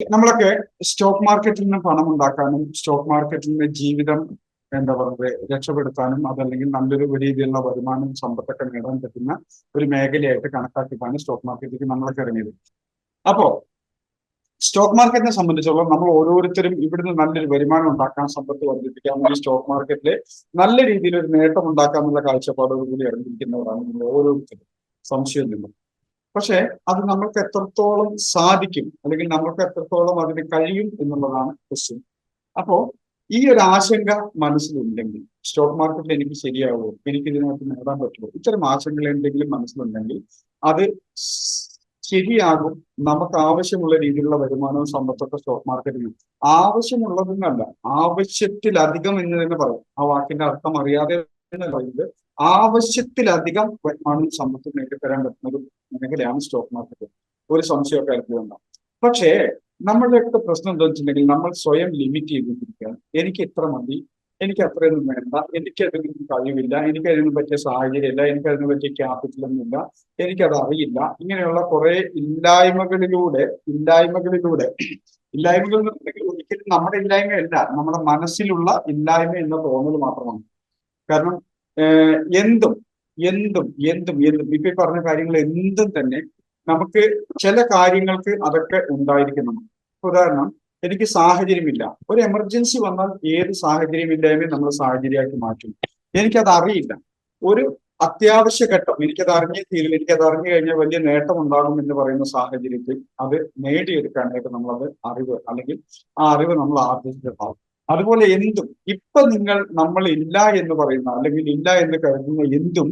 നമ്മളൊക്കെ സ്റ്റോക്ക് മാർക്കറ്റിൽ നിന്ന് പണം ഉണ്ടാക്കാനും സ്റ്റോക്ക് മാർക്കറ്റിൽ നിന്ന് ജീവിതം എന്താ പറയുക രക്ഷപ്പെടുത്താനും അതല്ലെങ്കിൽ നല്ലൊരു രീതിയിലുള്ള വരുമാനം സമ്പത്തൊക്കെ നേടാൻ പറ്റുന്ന ഒരു മേഖലയായിട്ട് കണക്കാക്കിയിട്ടാണ് സ്റ്റോക്ക് മാർക്കറ്റിലേക്ക് നമ്മളൊക്കെ ഇറങ്ങിയത്. അപ്പോ സ്റ്റോക്ക് മാർക്കറ്റിനെ സംബന്ധിച്ചോളം നമ്മൾ ഓരോരുത്തരും ഇവിടുന്ന് നല്ലൊരു വരുമാനം ഉണ്ടാക്കാൻ, സമ്പത്ത് വർദ്ധിപ്പിക്കാൻ, ഈ സ്റ്റോക്ക് മാർക്കറ്റിൽ നല്ല രീതിയിൽ ഒരു നേട്ടം ഉണ്ടാക്കാനുള്ള കാഴ്ചപ്പാടോടുകൂടി ഇറങ്ങിയിരിക്കുന്നവരാണ് നമ്മൾ ഓരോരുത്തരും, സംശയമൊന്നുമില്ല. പക്ഷെ അത് നമുക്ക് എത്രത്തോളം സാധിക്കും അല്ലെങ്കിൽ നമുക്ക് എത്രത്തോളം അതിന് കഴിയും എന്നുള്ളതാണ് ക്വസ്റ്റ്യൻ. അപ്പോ ഈ ഒരു ആശങ്ക മനസ്സിലുണ്ടെങ്കിൽ സ്റ്റോക്ക് മാർക്കറ്റിൽ എനിക്ക് ശരിയാവുമോ, എനിക്ക് ഇതിനകത്ത് നേടാൻ പറ്റുമോ, ഇത്തരം ആശങ്കകൾ എന്തെങ്കിലും മനസ്സിലുണ്ടെങ്കിൽ അത് ശരിയാകും. നമുക്ക് ആവശ്യമുള്ള രീതിയിലുള്ള വരുമാനവും സമ്പത്തൊക്കെ സ്റ്റോക്ക് മാർക്കറ്റിൽ ആവശ്യമുള്ളതെന്നല്ല, ആവശ്യത്തിലധികം എന്ന് തന്നെ പറയും. ആ വാക്കിന്റെ അർത്ഥം അറിയാതെ എന്ന് പറയുന്നത് ആവശ്യത്തിലധികം വരുമാനവും സമ്പത്തും നേടിത്തരാൻ പറ്റുന്ന ഒരു മേഖലയാണ് സ്റ്റോക്ക് മാർക്കറ്റ്. ഒരു സംശയമൊക്കെ കാര്യത്തിലുണ്ടാവും. പക്ഷേ നമ്മളുടെയൊക്കെ പ്രശ്നം എന്താ വെച്ചിട്ടുണ്ടെങ്കിൽ നമ്മൾ സ്വയം ലിമിറ്റ് ചെയ്തിരിക്കുകയാണ്. എനിക്ക് ഇത്ര മതി, എനിക്ക് അത്രയൊന്നും വേണ്ട, എനിക്കതിനൊന്നും കഴിവില്ല, എനിക്കതിനൊന്നും പറ്റിയ സാഹചര്യമില്ല, എനിക്കതിന് പറ്റിയ ക്യാപിറ്റലൊന്നും ഇല്ല, എനിക്കത് അറിയില്ല. ഇങ്ങനെയുള്ള കുറെ ഇല്ലായ്മകളിലൂടെ ഇല്ലായ്മകൾ എന്നുണ്ടെങ്കിൽ ഒരിക്കലും നമ്മുടെ ഇല്ലായ്മയല്ല, നമ്മുടെ മനസ്സിലുള്ള ഇല്ലായ്മ എന്ന തോന്നൽ മാത്രമാണ്. കാരണം എന്തും എന്തും എന്തും എന്തും ഇപ്പൊ പറഞ്ഞ കാര്യങ്ങൾ എന്തും തന്നെ നമുക്ക് ചില കാര്യങ്ങൾക്ക് അതൊക്കെ ഉണ്ടായിരിക്കണം. ഉദാഹരണം, എനിക്ക് സാഹചര്യമില്ല, ഒരു എമർജൻസി വന്നാൽ ഏത് സാഹചര്യമില്ലായ്മയും നമ്മൾ സാഹചര്യമാക്കി മാറ്റും. എനിക്കത് അറിയില്ല, ഒരു അത്യാവശ്യ ഘട്ടം എനിക്കത് അറിഞ്ഞേ തീരില്ല, എനിക്കത് അറിഞ്ഞു കഴിഞ്ഞാൽ വലിയ നേട്ടം ഉണ്ടാകും എന്ന് പറയുന്ന സാഹചര്യത്തിൽ അത് നേടിയെടുക്കാനായിട്ട് നമ്മളത് അറിവ് അല്ലെങ്കിൽ ആ അറിവ് നമ്മൾ ആർജിച്ചിട്ടുണ്ടാവും. അതുപോലെ എന്തും ഇപ്പൊ നമ്മൾ ഇല്ല എന്ന് പറയുന്ന അല്ലെങ്കിൽ ഇല്ല എന്ന് കരുതുന്ന എന്തും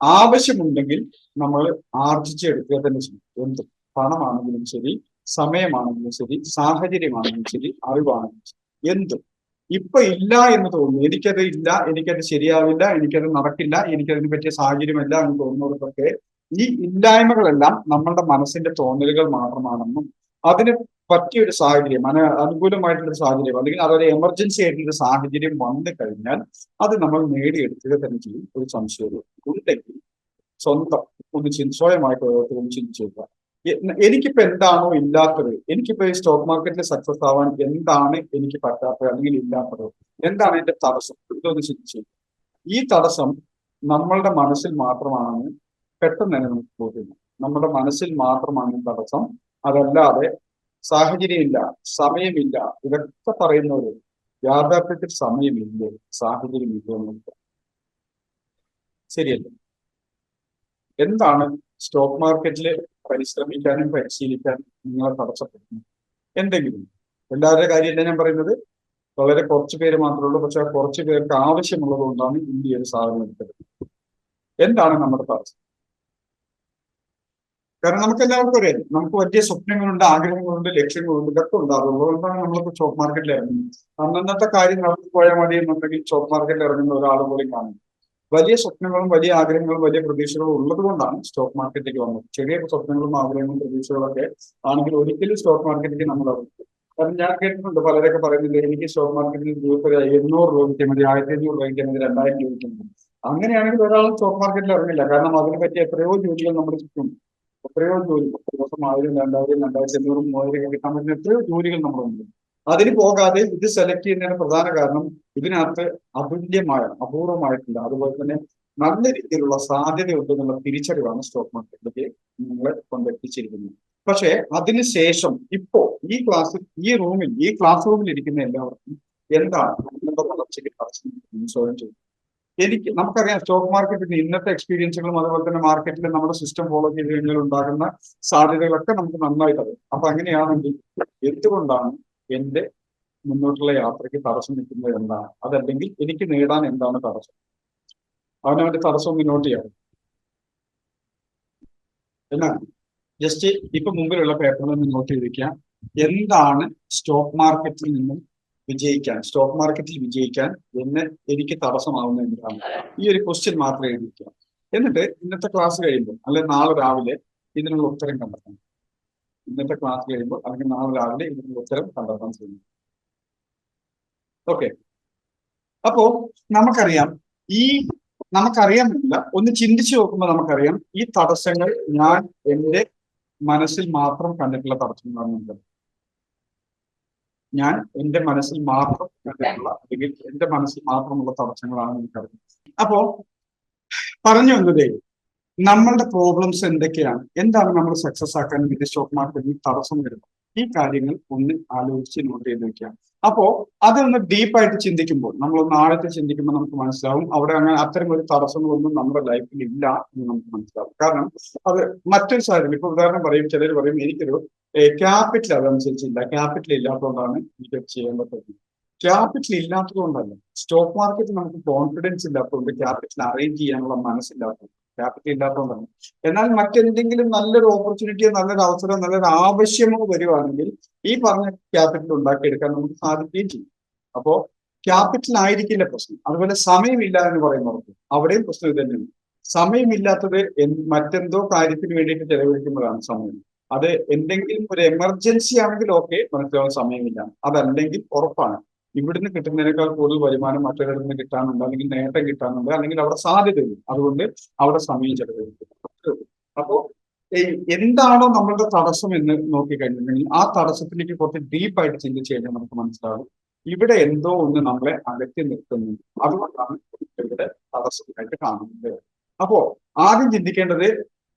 ആവശ്യമുണ്ടെങ്കിൽ നമ്മൾ ആർജിച്ചെടുക്കുക തന്നെ ചെയ്യും. എന്തും, പണമാണെങ്കിലും ശരി, സമയമാണെങ്കിലും ശരി, സാഹചര്യമാണെങ്കിലും ശരി, അറിവാണെങ്കിലും ശരി, എന്തും ഇപ്പൊ ഇല്ല എന്ന് തോന്നുന്നു, എനിക്കത് ഇല്ല, എനിക്കത് ശരിയാവില്ല, എനിക്കത് നടക്കില്ല, എനിക്കതിന് പറ്റിയ സാഹചര്യമല്ല എന്ന് തോന്നുന്നവർക്കൊക്കെ ഈ ഇല്ലായ്മകളെല്ലാം നമ്മളുടെ മനസ്സിന്റെ തോന്നലുകൾ മാത്രമാണെന്നും അതിന് പറ്റിയൊരു സാഹചര്യം, അനുകൂലമായിട്ടുള്ള സാഹചര്യം അല്ലെങ്കിൽ അതൊരു എമർജൻസി ആയിട്ടുള്ള സാഹചര്യം വന്നു കഴിഞ്ഞാൽ അത് നമ്മൾ നേടിയെടുക്കുക തന്നെ ചെയ്യും. ഒരു സംശയവും ഉണ്ടെങ്കിൽ സ്വന്തം സ്വയമായിട്ട് ഓരോരുത്തരും ചിന്തിച്ചു നോക്കുക. എനിക്കിപ്പോ എന്താണോ ഇല്ലാത്തത്, എനിക്കിപ്പോ ഈ സ്റ്റോക്ക് മാർക്കറ്റിൽ സക്സസ് ആവാൻ എന്താണ് എനിക്ക് പറ്റാത്തത് അല്ലെങ്കിൽ ഇല്ലാത്തത്, എന്താണ് എന്റെ തടസ്സം, ഇതൊന്ന് ചിന്തിച്ചു. ഈ തടസ്സം നമ്മളുടെ മനസ്സിൽ മാത്രമാണെന്ന് പെട്ടെന്ന് തന്നെ നമുക്ക് ബോധ്യമില്ല. നമ്മുടെ മനസ്സിൽ മാത്രമാണ് ഈ തടസ്സം, അതല്ലാതെ സാഹചര്യമില്ല, സമയമില്ല, ഇതൊക്കെ പറയുന്നവര് യാഥാർത്ഥ്യത്തിൽ സമയമില്ലേ, സാഹചര്യമില്ലേ എന്നൊക്കെ ശരിയല്ല. എന്താണ് സ്റ്റോക്ക് മാർക്കറ്റിൽ പരിശ്രമിക്കാനും പരിശീലിക്കാനും നിങ്ങളെ തടസ്സപ്പെടുന്നു? എന്തെങ്കിലും. എല്ലാവരുടെ കാര്യമല്ല ഞാൻ പറയുന്നത്, വളരെ കുറച്ചു പേര് മാത്രമേ ഉള്ളൂ. പക്ഷെ ആ കുറച്ചു പേർക്ക് ആവശ്യമുള്ളത് കൊണ്ടാണ് ഇന്ത്യ ഒരു സാധനം എടുത്തത്. എന്താണ് നമ്മുടെ തടസ്സം? കാരണം നമുക്ക് എല്ലാവർക്കും അറിയാം, നമുക്ക് വലിയ സ്വപ്നങ്ങളുണ്ട്, ആഗ്രഹങ്ങളുണ്ട്, ലക്ഷ്യങ്ങളുണ്ട്, ഇതൊക്കെ ഉണ്ടാകും. അതുകൊണ്ടാണ് നമ്മളിപ്പോൾ സ്റ്റോക്ക് മാർക്കറ്റിൽ ഇറങ്ങുന്നത്. അന്നത്തെ കാര്യം നടന്നു പോയാൽ മതി എന്നുണ്ടെങ്കിൽ സ്റ്റോക്ക് മാർക്കറ്റിൽ ഇറങ്ങുന്ന ഒരാൾ പോലും കാണും. വലിയ സ്വപ്നങ്ങളും വലിയ ആഗ്രഹങ്ങളും വലിയ പ്രതീക്ഷകളും ഉള്ളത് കൊണ്ടാണ് സ്റ്റോക്ക് മാർക്കറ്റിലേക്ക് വന്നത്. ചെറിയ സ്വപ്നങ്ങളും ആഗ്രഹങ്ങളും പ്രതീക്ഷകളൊക്കെ ആണെങ്കിൽ ഒരിക്കലും സ്റ്റോക്ക് മാർക്കറ്റിലേക്ക് നമ്മൾ ഇറങ്ങും. കാരണം ഞാൻ കേട്ടിട്ടുണ്ട് പലരൊക്കെ പറയുന്നത്, എനിക്ക് സ്റ്റോക്ക് മാർക്കറ്റിൽ ദിവസം 800 രൂപ കിട്ടിയാൽ മതി, 1500 രൂപ കിട്ടിയാൽ മതി, 2000 രൂപ കിട്ടിയാൽ മതി. അങ്ങനെയാണെങ്കിൽ ഒരാൾ സ്റ്റോക്ക് മാർക്കറ്റിൽ ഇറങ്ങില്ല. കാരണം അതിനെ പറ്റി എത്രയോ ജോലികൾ നമ്മുടെ ചുറ്റും, എത്രയോ ജോലി, ദിവസം 1000, 2000, 2500, 3000 കിട്ടാൻ പറ്റുന്ന എത്രയോ ജോലികൾ നമ്മളുണ്ട്. അതിന് പോകാതെ ഇത് സെലക്ട് ചെയ്യുന്നതിന് പ്രധാന കാരണം ഇതിനകത്ത് അതുല്യമായ, അപൂർവമായിട്ടില്ല, അതുപോലെ തന്നെ നല്ല രീതിയിലുള്ള സാധ്യത ഉണ്ടെന്നുള്ള തിരിച്ചറിവാണ് സ്റ്റോക്ക് മാർക്കറ്റിലേക്ക് നിങ്ങളെ കൊണ്ടെത്തിച്ചിരിക്കുന്നത്. പക്ഷേ അതിനുശേഷം ഇപ്പോ ഈ ക്ലാസ് റൂമിൽ ഇരിക്കുന്ന എല്ലാവർക്കും എന്താണ് വളർച്ചയ്ക്ക് സ്വയം ചെയ്യും. നമുക്കറിയാം സ്റ്റോക്ക് മാർക്കറ്റിന്റെ ഇന്നത്തെ എക്സ്പീരിയൻസുകളും അതുപോലെ തന്നെ മാർക്കറ്റിൽ നമ്മുടെ സിസ്റ്റം ഫോളോ ചെയ്ത് കഴിഞ്ഞാൽ ഉണ്ടാകുന്ന സാധ്യതകളൊക്കെ നമുക്ക് നന്നായിട്ട് അറിയാം. അപ്പൊ അങ്ങനെയാണെങ്കിൽ എന്തുകൊണ്ടാണ് എന്റെ മുന്നോട്ടുള്ള യാത്രയ്ക്ക് തടസ്സം നിൽക്കുന്നത് എന്താണ്, അതല്ലെങ്കിൽ എനിക്ക് നേടാൻ എന്താണ് തടസ്സം? അവനവന്റെ തടസ്സം മുന്നോട്ട് ചെയ്യാം. എന്നാൽ ജസ്റ്റ് ഇപ്പൊ മുമ്പിലുള്ള പേപ്പറിൽ നിന്ന് നോട്ട് ചെയ്തിരിക്കാം, എന്താണ് സ്റ്റോക്ക് മാർക്കറ്റിൽ വിജയിക്കാൻ എനിക്ക് തടസ്സമാവുന്ന എന്താണ്? ഈ ഒരു ക്വസ്റ്റ്യൻ മാത്രം എഴുതിയിരിക്കുക. എന്നിട്ട് ഇന്നത്തെ ക്ലാസ് കഴിയുമ്പോൾ അല്ലെങ്കിൽ നാളെ രാവിലെ ഇതിനുള്ള ഉത്തരം കണ്ടെത്തണം. ഇന്നത്തെ ക്ലാസ് കഴിയുമ്പോൾ അല്ലെങ്കിൽ നാളെ രാവിലെ ഇതിനുള്ള ഉത്തരം കണ്ടെത്താൻ ശ്രമിക്കും. ഓക്കെ. അപ്പോ നമുക്കറിയാമില്ല, ഒന്ന് ചിന്തിച്ചു നോക്കുമ്പോൾ നമുക്കറിയാം ഈ തടസ്സങ്ങൾ ഞാൻ എൻ്റെ മനസ്സിൽ മാത്രം കണ്ടിട്ടുള്ള തടസ്സങ്ങളാണ്. ഞാൻ എന്റെ മനസ്സിൽ മാത്രം കണ്ടിട്ടുള്ള അല്ലെങ്കിൽ എന്റെ മനസ്സിൽ മാത്രമുള്ള തടസ്സങ്ങളാണ് എനിക്കറിയാം. അപ്പോ പറഞ്ഞു വന്നതേ, നമ്മളുടെ പ്രോബ്ലംസ് എന്തൊക്കെയാണ്, എന്താണ് നമ്മൾ സക്സസ് ആക്കാൻ വേണ്ടി സ്റ്റോക്ക് മാർക്കറ്റിൽ തടസ്സം വരുന്നത്, ഈ കാര്യങ്ങൾ ഒന്ന് ആലോചിച്ച് നോട്ട് ചെയ്ത് വെക്കാം. അപ്പോ അതൊന്ന് ഡീപ്പായിട്ട് ചിന്തിക്കുമ്പോൾ, നമ്മളൊന്ന് ആഴത്തിൽ ചിന്തിക്കുമ്പോൾ നമുക്ക് മനസ്സിലാവും അവിടെ അങ്ങനെ അത്തരം ഒരു തടസ്സങ്ങളൊന്നും നമ്മുടെ ലൈഫിൽ ഇല്ല എന്ന് നമുക്ക് മനസ്സിലാവും. കാരണം അത് മറ്റൊരു സാഹചര്യം, ഇപ്പൊ ഉദാഹരണം പറയും, ചിലർ പറയും എനിക്കൊരു ക്യാപിറ്റൽ അതനുസരിച്ചില്ല, ക്യാപിറ്റൽ ഇല്ലാത്തതുകൊണ്ടാണ് ഇത് ചെയ്യാൻ പറ്റുന്നത്. ക്യാപിറ്റൽ ഇല്ലാത്തത് കൊണ്ടല്ല, സ്റ്റോക്ക് മാർക്കറ്റ് നമുക്ക് കോൺഫിഡൻസ് ഇല്ലാത്തതുകൊണ്ട്, ക്യാപിറ്റൽ അറേഞ്ച് ചെയ്യാനുള്ള മനസ്സില്ലാത്തതുകൊണ്ട്, ക്യാപിറ്റൽ ഇല്ലാത്തതുകൊണ്ടാണ്. എന്നാൽ മറ്റെന്തെങ്കിലും നല്ലൊരു ഓപ്പർച്യൂണിറ്റിയോ നല്ലൊരു അവസരമോ നല്ലൊരു ആവശ്യമോ വരുവാണെങ്കിൽ ഈ പറഞ്ഞ ക്യാപിറ്റൽ ഉണ്ടാക്കിയെടുക്കാൻ നമുക്ക് സാധിക്കുകയും ചെയ്യും. അപ്പോ ക്യാപിറ്റൽ ആയിരിക്കില്ല പ്രശ്നം. അതുപോലെ സമയമില്ല എന്ന് പറയുന്നവർക്ക് അവിടെയും പ്രശ്നം ഇത് തന്നെയാണ്. സമയമില്ലാത്തത് മറ്റെന്തോ കാര്യത്തിന് വേണ്ടിയിട്ട് ചെലവഴിക്കുമ്പോഴാണ് സമയം. അത് എന്തെങ്കിലും ഒരു എമർജൻസി ആണെങ്കിൽ ഓക്കെ, മനസ്സിലാവും സമയമില്ല. അതല്ലെങ്കിൽ ഉറപ്പാണ് ഇവിടുന്ന് കിട്ടുന്നതിനേക്കാൾ കൂടുതൽ വരുമാനം മറ്റൊരിടത്ത് നിന്ന് കിട്ടാനുണ്ട്, അല്ലെങ്കിൽ നേട്ടം കിട്ടാനുണ്ട്, അല്ലെങ്കിൽ അവിടെ സാധ്യതയുണ്ട്. അതുകൊണ്ട് അവിടെ സമയം ചെലവഴിക്കും. അപ്പോ എന്താണോ നമ്മളുടെ തടസ്സം എന്ന് നോക്കിക്കഴിഞ്ഞിട്ടുണ്ടെങ്കിൽ ആ തടസ്സത്തിലേക്ക് കുറച്ച് ഡീപ്പായിട്ട് ചിന്തിച്ചു കഴിഞ്ഞാൽ നമുക്ക് മനസ്സിലാവും ഇവിടെ എന്തോ ഒന്ന് നമ്മളെ അകറ്റി നിർത്തുന്നുണ്ട്. അതുകൊണ്ടാണ് ഇവിടെ തടസ്സമായിട്ട് കാണുന്നത്. അപ്പോ ആദ്യം ചിന്തിക്കേണ്ടത്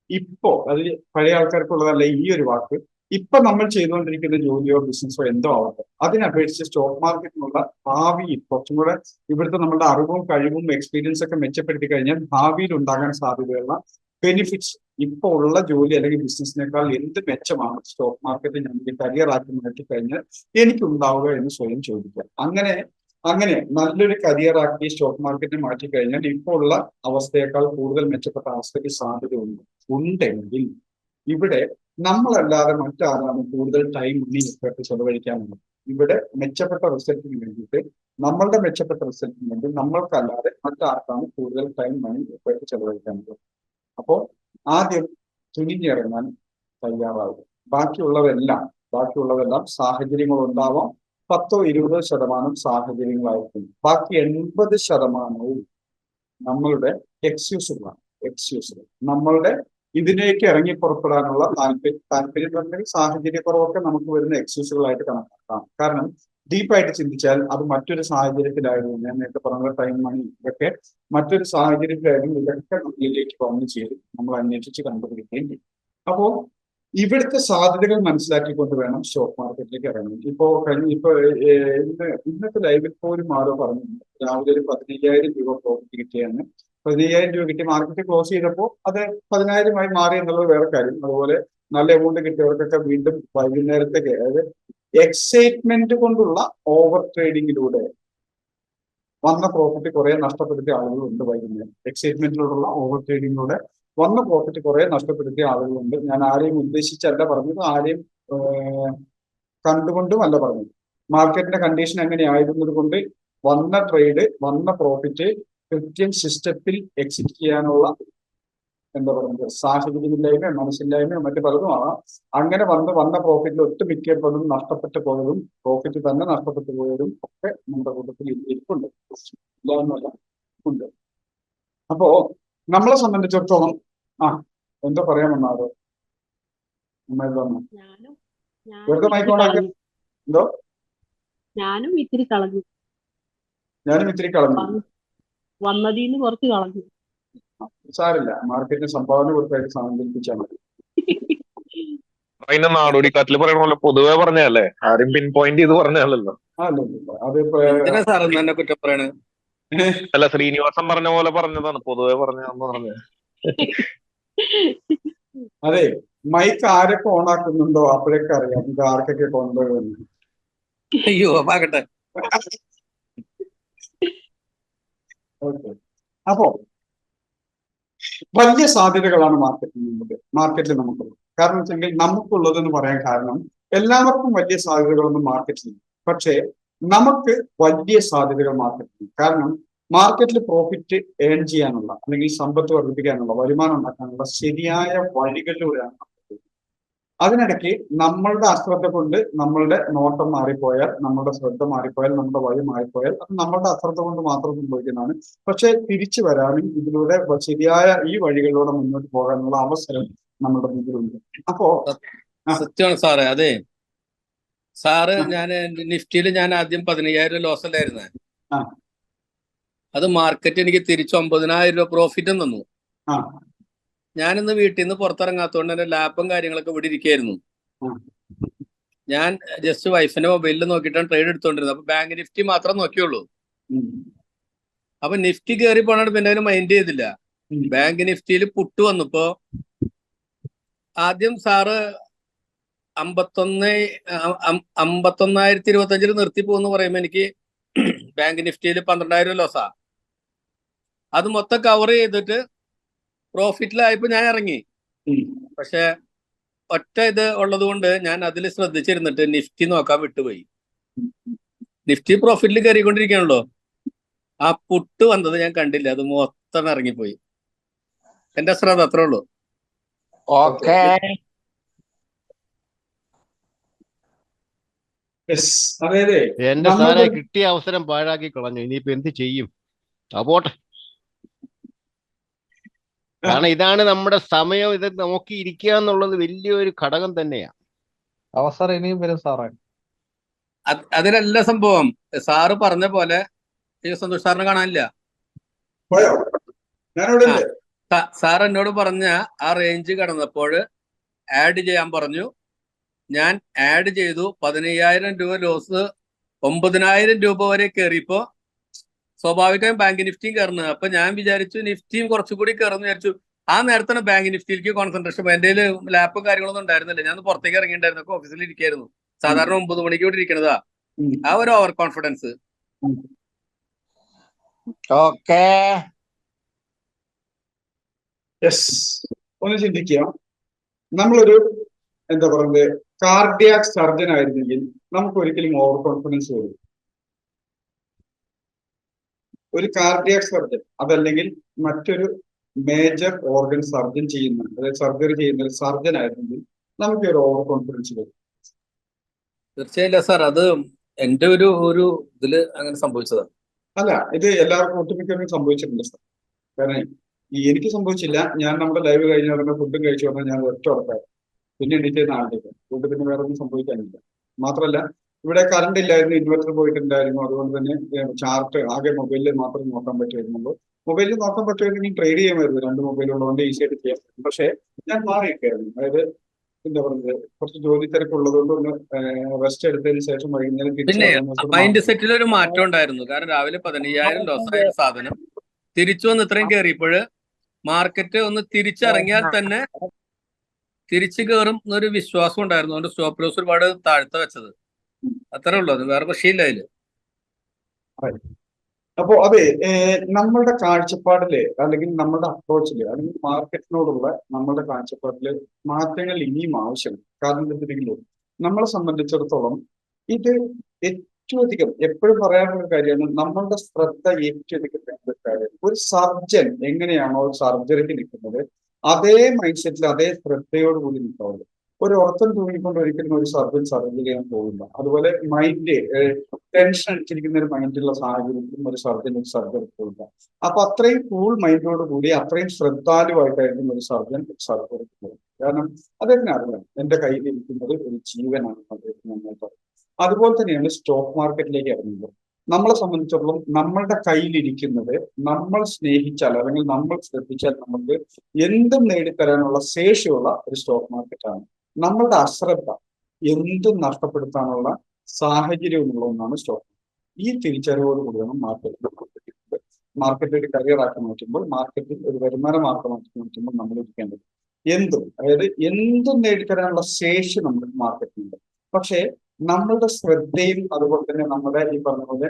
ഇപ്പോ, അത് പഴയ ആൾക്കാർക്കുള്ളതല്ല ഈ ഒരു വാക്ക്, ഇപ്പൊ നമ്മൾ ചെയ്തുകൊണ്ടിരിക്കുന്ന ജോലിയോ ബിസിനസ്സോ എന്തോ ആവട്ടെ, അതിനപേക്ഷിച്ച് സ്റ്റോക്ക് മാർക്കറ്റിനുള്ള ഭാവി കുറച്ചും കൂടെ ഇവിടുത്തെ നമ്മുടെ അറിവും കഴിവും എക്സ്പീരിയൻസ് ഒക്കെ മെച്ചപ്പെടുത്തി കഴിഞ്ഞാൽ ഭാവിയിൽ ഉണ്ടാകാൻ സാധ്യതയുള്ള ബെനിഫിറ്റ്സ് ഇപ്പൊ ഉള്ള ജോലി അല്ലെങ്കിൽ ബിസിനസിനേക്കാൾ എന്ത് മെച്ചമാണ് സ്റ്റോക്ക് മാർക്കറ്റ് ഞാൻ കരിയർ ആക്കി മാറ്റി കഴിഞ്ഞാൽ എനിക്കുണ്ടാവുക എന്ന് സ്വയം ചോദിക്കാം. അങ്ങനെ നല്ലൊരു കരിയർ ആക്കി സ്റ്റോക്ക് മാർക്കറ്റിനെ മാറ്റി കഴിഞ്ഞാൽ ഇപ്പോൾ ഉള്ള അവസ്ഥയേക്കാൾ കൂടുതൽ മെച്ചപ്പെട്ട അവസ്ഥയ്ക്ക് സാധ്യത ഉണ്ടെങ്കിൽ ഇവിടെ നമ്മളല്ലാതെ മറ്റാരാണ് കൂടുതൽ ടൈം മണി എഫേർട്ട് ചെലവഴിക്കാനുള്ളത്. ഇവിടെ മെച്ചപ്പെട്ട റിസൾട്ടിന് വേണ്ടിയിട്ട്, നമ്മളുടെ മെച്ചപ്പെട്ട റിസൾട്ടിന് വേണ്ടി നമ്മൾക്കല്ലാതെ മറ്റാർക്കാണ് കൂടുതൽ ടൈം മണി എഫേർട്ട് ചെലവഴിക്കാനുള്ളത്. അപ്പോ ആദ്യം തുനിഞ്ഞിറങ്ങാൻ തയ്യാറാവുക. ബാക്കിയുള്ളതെല്ലാം സാഹചര്യങ്ങൾ ഉണ്ടാവാം. 10-20% സാഹചര്യങ്ങളായിരിക്കും. ബാക്കി 80% നമ്മളുടെ എക്സ്ക്യൂസുകളാണ്. നമ്മളുടെ ഇതിലേക്ക് ഇറങ്ങി പുറപ്പെടാനുള്ള താല്പര്യം സാഹചര്യക്കുറവൊക്കെ നമുക്ക് വരുന്ന എക്സ്ക്യൂസുകളായിട്ട് കണക്കാക്കാം. കാരണം ഡീപ്പായിട്ട് ചിന്തിച്ചാൽ അത് മറ്റൊരു സാഹചര്യത്തിലായിരുന്നു, ഞാൻ നേരത്തെ പറഞ്ഞ ടൈം മണി ഇതൊക്കെ മറ്റൊരു സാഹചര്യത്തിലായിരുന്നു, ഇതൊക്കെ നമ്മളിലേക്ക് വന്നു ചേരും, നമ്മൾ അന്വേഷിച്ച് കണ്ടുപിടിക്കുകയും ചെയ്യും. അപ്പോ ഇവിടുത്തെ സാധ്യതകൾ മനസ്സിലാക്കിക്കൊണ്ട് വേണം സ്റ്റോക്ക് മാർക്കറ്റിലേക്ക് ഇറങ്ങാൻ. ഇന്നത്തെ ലൈവിൽ പോലും ആരോ പറഞ്ഞിട്ടുണ്ട് രാവിലെ ഒരു 15,000 രൂപ പ്രോഫിറ്റ് കിട്ടിയാണ്. 15,000 രൂപ കിട്ടി, മാർക്കറ്റ് ക്ലോസ് ചെയ്തപ്പോൾ അത് 10,000 മാറി എന്നുള്ളത് വേറെ കാര്യം. അതുപോലെ നല്ല എമൗണ്ട് കിട്ടിയവർക്കൊക്കെ വീണ്ടും വൈകുന്നേരത്തേക്ക്, അതായത് എക്സൈറ്റ്മെന്റ് കൊണ്ടുള്ള ഓവർ ട്രേഡിങ്ങിലൂടെ വന്ന പ്രോഫിറ്റ് കുറെ നഷ്ടപ്പെടുത്തിയ ആളുകളുണ്ട്. വൈകുന്നേരം എക്സൈറ്റ്മെന്റിലൂടെയുള്ള ഓവർ ട്രേഡിങ്ങിലൂടെ വന്ന പ്രോഫിറ്റ് കുറെ നഷ്ടപ്പെടുത്തിയ ആളുകളുണ്ട്. ഞാൻ ആരെയും ഉദ്ദേശിച്ചല്ല പറഞ്ഞത്, ആരെയും കണ്ടുകൊണ്ടും അല്ല പറഞ്ഞത്. മാർക്കറ്റിന്റെ കണ്ടീഷൻ അങ്ങനെ ആയിരുന്നത് കൊണ്ട് വന്ന ട്രേഡ്, വന്ന പ്രോഫിറ്റ് കൃത്യം സിസ്റ്റത്തിൽ എക്സിറ്റ് ചെയ്യാനുള്ള സാഹചര്യമില്ലായ്മ, മനസ്സില്ലായ്മ, മറ്റു പലതും ആവാം. അങ്ങനെ വന്ന പ്രോഫിറ്റിൽ ഒട്ടുമിക്കപ്പോഴും നഷ്ടപ്പെട്ടു പോയതും പ്രോഫിറ്റ് തന്നെ നഷ്ടപ്പെട്ടു പോയതും ഒക്കെ നമ്മുടെ കൂട്ടത്തിൽ ഇരിപ്പുണ്ട്, ഇല്ലാന്നല്ല ഉണ്ട്. അപ്പോ നമ്മളെ സംബന്ധിച്ചിടത്തോളം എന്താ പറയാമെന്നാണ് വെറുതെ മൈക്കോണാക്കി എന്തോ ഞാനും ഇത്തിരി കളഞ്ഞു വന്നതിന്ന് കുറച്ച് കളഞ്ഞു. സാരില്ല, മാർക്കറ്റിന് സംഭാവന കൊടുത്തായിട്ട് സങ്കല്പിച്ചാൽ മതി. അതിന്റെ നാടോടിക്കാറ്റില് പറയണ പോലെ പൊതുവെ പറഞ്ഞല്ലേ, ആരും പിൻ പോയിന്റ് ചെയ്ത് പറഞ്ഞല്ലോ. അല്ല, ശ്രീനിവാസൻ പറഞ്ഞ പോലെ പറഞ്ഞതാണ്, പൊതുവെ പറഞ്ഞതാന്ന് പറഞ്ഞത്. അതെ, മൈക്ക് ആരൊക്കെ ഓണാക്കുന്നുണ്ടോ അപ്പോഴൊക്കെ അറിയാം ഇത് ആർക്കൊക്കെ കൊണ്ടുപോകുന്നു. അയ്യോ ആകട്ടെ. അപ്പോ വലിയ സാധ്യതകളാണ് മാർക്കറ്റിൽ നമുക്കുള്ളത്. കാരണം വെച്ചെങ്കിൽ നമുക്കുള്ളത് എന്ന് പറയാൻ കാരണം എല്ലാവർക്കും വലിയ സാധ്യതകളൊന്നും മാർക്കറ്റിൽ, പക്ഷേ നമുക്ക് വലിയ സാധ്യതകൾ മാർക്കറ്റിൽ. കാരണം മാർക്കറ്റിൽ പ്രോഫിറ്റ് ഏൺ ചെയ്യാനുള്ള, അല്ലെങ്കിൽ സമ്പത്ത് വർദ്ധിപ്പിക്കാനുള്ള, വരുമാനം ഉണ്ടാക്കാനുള്ള ശരിയായ വഴികളിലൂടെയാണ്. അതിനിടയ്ക്ക് നമ്മളുടെ അശ്രദ്ധ കൊണ്ട് നമ്മളുടെ നോട്ടം മാറിപ്പോയാൽ, നമ്മളുടെ ശ്രദ്ധ മാറിപ്പോയാൽ, നമ്മുടെ വഴി മാറിപ്പോയാൽ അത് നമ്മളുടെ അശ്രദ്ധ കൊണ്ട് മാത്രം സംഭവിക്കുന്നതാണ്. പക്ഷെ തിരിച്ചു വരാനും ഇതിലൂടെ ശരിയായ ഈ വഴികളിലൂടെ മുന്നോട്ട് പോകാനുള്ള അവസരം നമ്മുടെ മുമ്പിലുണ്ട്. അപ്പോ സത്യമാണ് സാറേ. അതെ, സാറ് ആ, ഞാൻ നിഫ്റ്റിയിൽ ഞാൻ ആദ്യം 15,000 ലോസ് അല്ലായിരുന്നേ. ആ, അത് മാർക്കറ്റ് എനിക്ക് തിരിച്ച് 9,000 രൂപ പ്രോഫിറ്റും തന്നു. ആ, ഞാനിന്ന് വീട്ടിൽ നിന്ന് പുറത്തിറങ്ങാത്തതുകൊണ്ട് എന്റെ ലാപ്പും കാര്യങ്ങളൊക്കെ ഇവിടെ ഇരിക്കുകയായിരുന്നു. ആ, ഞാൻ ജസ്റ്റ് വൈഫിന്റെ മൊബൈലിൽ നോക്കിയിട്ടാണ് ട്രേഡ് എടുത്തോണ്ടിരുന്നത്. അപ്പൊ ബാങ്ക് നിഫ്റ്റി മാത്രം നോക്കിയുള്ളൂ. ഉം, അപ്പൊ നിഫ്റ്റി കയറി പോണോട് പിന്നെ അതിന് മൈൻഡ് ചെയ്തില്ല. ഉം, ബാങ്ക് നിഫ്റ്റിയിൽ പുട്ട് വന്നപ്പോ ആദ്യം സാറ് 51,25 നിർത്തി പോകുന്നു പറയുമ്പോ എനിക്ക് ബാങ്ക് നിഫ്റ്റിയിൽ 12,000 ലോസാ. അത് മൊത്തം കവർ ചെയ്തിട്ട് പ്രോഫിറ്റിലായപ്പോ ഞാൻ ഇറങ്ങി. ഉം. പക്ഷെ ഒറ്റ ഇത് ഉള്ളത് കൊണ്ട് ഞാൻ അതിൽ ശ്രദ്ധിച്ചിരുന്നിട്ട് നിഫ്റ്റി നോക്കാൻ വിട്ടുപോയി. നിഫ്റ്റി പ്രോഫിറ്റിൽ കയറിക്കൊണ്ടിരിക്കുകയാണല്ലോ. ആ പുട്ട് വന്നത് ഞാൻ കണ്ടില്ല, അത് മൊത്തം ഇറങ്ങിപ്പോയി. എന്റെ ശ്രദ്ധ അത്രേ ഉള്ളൂ. ഓക്കെ. യെസ്. അതായത് എന്റെ നമ്മൾ സാറെ കിട്ടിയ അവസരം പാഴാക്കി കളഞ്ഞു. ഇനിയിപ്പോ എന്ത് ചെയ്യും? പോട്ടെ. കാരണം ഇതാണ് നമ്മുടെ സമയം. ഇത് നോക്കിയിരിക്കുക എന്നുള്ളത് വലിയൊരു ഘടകം തന്നെയാണ്. അവസരം ഇനിയും വരും സാറേ. അതിലല്ല സംഭവം. സാറ് പറഞ്ഞ പോലെ ഈ സന്തോഷ് സാറിനെ കാണാനില്ല. പോയോ? ഞാനിവിടെ ഉണ്ട്. സാർ എന്നോട് പറഞ്ഞ ആ റേഞ്ച് കടന്നപ്പോൾ ആഡ് ചെയ്യാൻ പറഞ്ഞു. ഞാൻ ആഡ് ചെയ്തു. 15,000 രൂപ ലോസ് 9,000 രൂപ വരെ കയറിയപ്പോ സ്വാഭാവികമായും ബാങ്ക് നിഫ്റ്റിയും കയറുന്നത്. അപ്പൊ ഞാൻ വിചാരിച്ചു നിഫ്റ്റിയും കുറച്ചുകൂടി കയറുന്നു വിചാരിച്ചു. ആ നേരത്താണ് ബാങ്ക് നിഫ്റ്റിയിലേക്ക് കോൺസെൻട്രേഷൻ. എന്റെ ലാപ്പും കാര്യങ്ങളൊന്നും ഉണ്ടായിരുന്നില്ല. ഞാൻ പുറത്തേക്ക് ഇറങ്ങിയിട്ടുണ്ടായിരുന്നു, ഓഫീസിൽ ഇരിക്കായിരുന്നു. സാധാരണ 9 മണിക്ക് ഇവിടെ ഇരിക്കണതാ. ആ ഒരു ഓവർ കോൺഫിഡൻസ്. ഓക്കെ. യെസ്. ഒന്ന് ചിന്തിക്കുക. നമ്മളൊരു എന്താ പറയുന്നത് കാർഡിയാക് സർജൻ ആയിരുന്നെങ്കിൽ നമുക്ക് ഒരിക്കലും ഓവർ കോൺഫിഡൻസ് വരും. ഒരു കാർഡിയാക് സർജൻ അതല്ലെങ്കിൽ മറ്റൊരു മേജർ ഓർഗൻ സർജൻ ചെയ്യുന്ന, അതായത് സർജറി ചെയ്യുന്ന ഒരു സർജൻ ആയിരുന്നെങ്കിൽ നമുക്ക് ഒരു ഓവർ കോൺഫിഡൻസ് വരും. തീർച്ചയായില്ല സാർ, അത് എന്റെ ഒരു ഇതില് അങ്ങനെ സംഭവിച്ചതാണ്. അല്ല, ഇത് എല്ലാവർക്കും ഒട്ടുമിക്കവർക്കും സംഭവിച്ചിട്ടുണ്ട് സാർ. കാരണം എനിക്ക് സംഭവിച്ചില്ല. ഞാൻ നമ്മുടെ ലൈവ് കഴിഞ്ഞ ഉടനെ ഫുഡും കഴിച്ചു പറഞ്ഞാൽ ഞാൻ ഒറ്റ ഉറപ്പായിരുന്നു. പിന്നെ എണീറ്റ് നാട്ടിലേക്ക് ഫുഡ്, പിന്നെ വേറെ ഒന്നും സംഭവിക്കാനില്ല. മാത്രമല്ല ഇവിടെ കറണ്ട് ഇല്ലായിരുന്നു, ഇൻവെർട്ടർ പോയിട്ടുണ്ടായിരുന്നു. അതുകൊണ്ട് തന്നെ ചാർട്ട് ആകെ മൊബൈലിൽ മാത്രം നോക്കാൻ പറ്റുമായിരുന്നുള്ളൂ. മൊബൈലിൽ നോക്കാൻ പറ്റുമായിരുന്നെങ്കിൽ ട്രേഡ് ചെയ്യാമായിരുന്നു. 2 മൊബൈൽ ഉള്ളതുകൊണ്ട് ഈസി ആയിട്ട് ചെയ്യാൻ പറ്റും. പക്ഷേ ഞാൻ മാറിയൊക്കെയായിരുന്നു. അതായത് എന്താ പറയുന്നത്, കുറച്ച് ജോലി തിരക്കുള്ളതുകൊണ്ട് ഒന്ന് റെസ്റ്റ് എടുത്തതിന് ശേഷം വൈകുന്നേരം പിന്നെ മൈൻഡ് തിരിച്ചു. സെറ്റിൽ ഒരു മാറ്റം ഉണ്ടായിരുന്നു. കാരണം രാവിലെ 15,000 ലോസ് ആയ ഒരു സാധനം തിരിച്ചു വന്ന് ഇത്രയും കയറിയപ്പോൾ മാർക്കറ്റ് ഒന്ന് തിരിച്ചിറങ്ങിയാൽ തന്നെ തിരിച്ചു കയറും എന്നൊരു വിശ്വാസം ഉണ്ടായിരുന്നു. അതുകൊണ്ട് സ്റ്റോപ്പ് ലോസ് ഒരുപാട് താഴ്ത്ത വെച്ചത്. അത്രേ ഉള്ളൂ. അത് വേറെ പ്രശ്നമില്ല അതില്. അപ്പോ അതെ, നമ്മളുടെ കാഴ്ചപ്പാടില് അല്ലെങ്കിൽ നമ്മുടെ അപ്രോച്ചില് അല്ലെങ്കിൽ മാർക്കറ്റിനോടുള്ള നമ്മുടെ കാഴ്ചപ്പാടില് മാറ്റങ്ങൾ ഇനിയും ആവശ്യമാണ്. കാരണം എന്താണെന്നുണ്ടെങ്കിൽ നമ്മളെ സംബന്ധിച്ചിടത്തോളം ഇത് ഏറ്റവും അധികം എപ്പോഴും പറയാനുള്ള കാര്യമാണ്, നമ്മളുടെ ശ്രദ്ധ ഏറ്റവും അധികം വേണ്ട ഒരു കാര്യമാണ്. ഒരു സർജൻ എങ്ങനെയാണോ സർജറിക്ക് നിൽക്കുന്നത് അതേ മൈൻഡ് സെറ്റിൽ അതേ ശ്രദ്ധയോടുകൂടി നിൽക്കാവുള്ളൂ. ഒരു ഉറക്കം തൂങ്ങിക്കൊണ്ട് ഒരിക്കലും ഒരു സർജൻ സർജറി ചെയ്യാൻ പോകില്ല. അതുപോലെ മൈൻഡ് ടെൻഷൻ അടിച്ചിരിക്കുന്ന ഒരു മൈൻഡുള്ള സാഹചര്യത്തിലും ഒരു സർജൻ ഒരു സർജറി പോകില്ല. അപ്പൊ അത്രയും കൂൾ മൈൻഡോട് കൂടി അത്രയും ശ്രദ്ധാലുവായിട്ടായിരിക്കും ഒരു സർജൻ സർജറി പോകുന്നത്. കാരണം അദ്ദേഹത്തിന് അറിയാം എന്റെ കയ്യിൽ ഇരിക്കുന്നത് ഒരു ജീവനാണ് അദ്ദേഹത്തിന് നന്നായിട്ട്. അതുപോലെ തന്നെയാണ് സ്റ്റോക്ക് മാർക്കറ്റിലേക്ക് ഇറങ്ങുന്നത്. നമ്മളെ സംബന്ധിച്ചിടത്തോളം നമ്മളുടെ കയ്യിലിരിക്കുന്നത് നമ്മൾ സ്നേഹിച്ചാൽ അല്ലെങ്കിൽ നമ്മൾ ശ്രദ്ധിച്ചാൽ നമുക്ക് എന്തും നേടിത്തരാനുള്ള ശേഷിയുള്ള ഒരു സ്റ്റോക്ക് മാർക്കറ്റാണ്. നമ്മളുടെ അശ്രദ്ധ എന്തും നഷ്ടപ്പെടുത്താനുള്ള സാഹചര്യമുള്ള ഒന്നാണ് സ്റ്റോക്ക്. ഈ തിരിച്ചറിവോട് കൂടിയാണ് മാർക്കറ്റ് ഒരു കരിയറാക്കി മാറ്റുമ്പോൾ, മാർക്കറ്റിൽ ഒരു വരുമാന മാർഗമാക്കി മാറ്റുമ്പോൾ നമ്മൾ ഇരിക്കേണ്ടത്. അതായത് എന്തും നേടിത്തരാനുള്ള ശേഷി നമ്മുടെ മാർക്കറ്റിനുണ്ട്. പക്ഷേ നമ്മളുടെ ശ്രദ്ധയും അതുപോലെ തന്നെ നമ്മുടെ ഈ പറഞ്ഞ പോലെ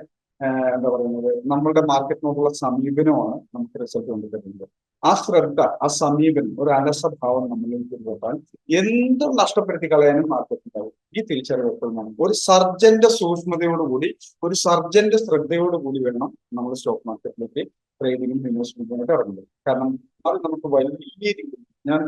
എന്താ പറയുന്നത് നമ്മളുടെ മാർക്കറ്റിനോടുള്ള സമീപനമാണ് നമുക്ക് റിസൾട്ട് കൊണ്ടുതരുന്നത്. ആ ശ്രദ്ധ, ആ സമീപനം, ഒരു അലസഭാവം നമ്മളിലേക്ക് കൊണ്ടുവരാൻ എന്തും നഷ്ടപ്പെടുത്തി കളയാനും മാർക്കറ്റുണ്ടാവും. ഈ തിരിച്ചറിവ് എപ്പോഴും വേണം. ഒരു സർജന്റെ സൂക്ഷ്മതയോടുകൂടി, ഒരു സർജന്റെ ശ്രദ്ധയോടുകൂടി വേണം നമ്മൾ സ്റ്റോക്ക് മാർക്കറ്റിലേക്ക് ട്രേഡിങ്ങും ഇൻവെസ്റ്റ്മെന്റിനൊക്കെ ഇറങ്ങുന്നത്. കാരണം അത് നമുക്ക് വലിയ ഞാൻ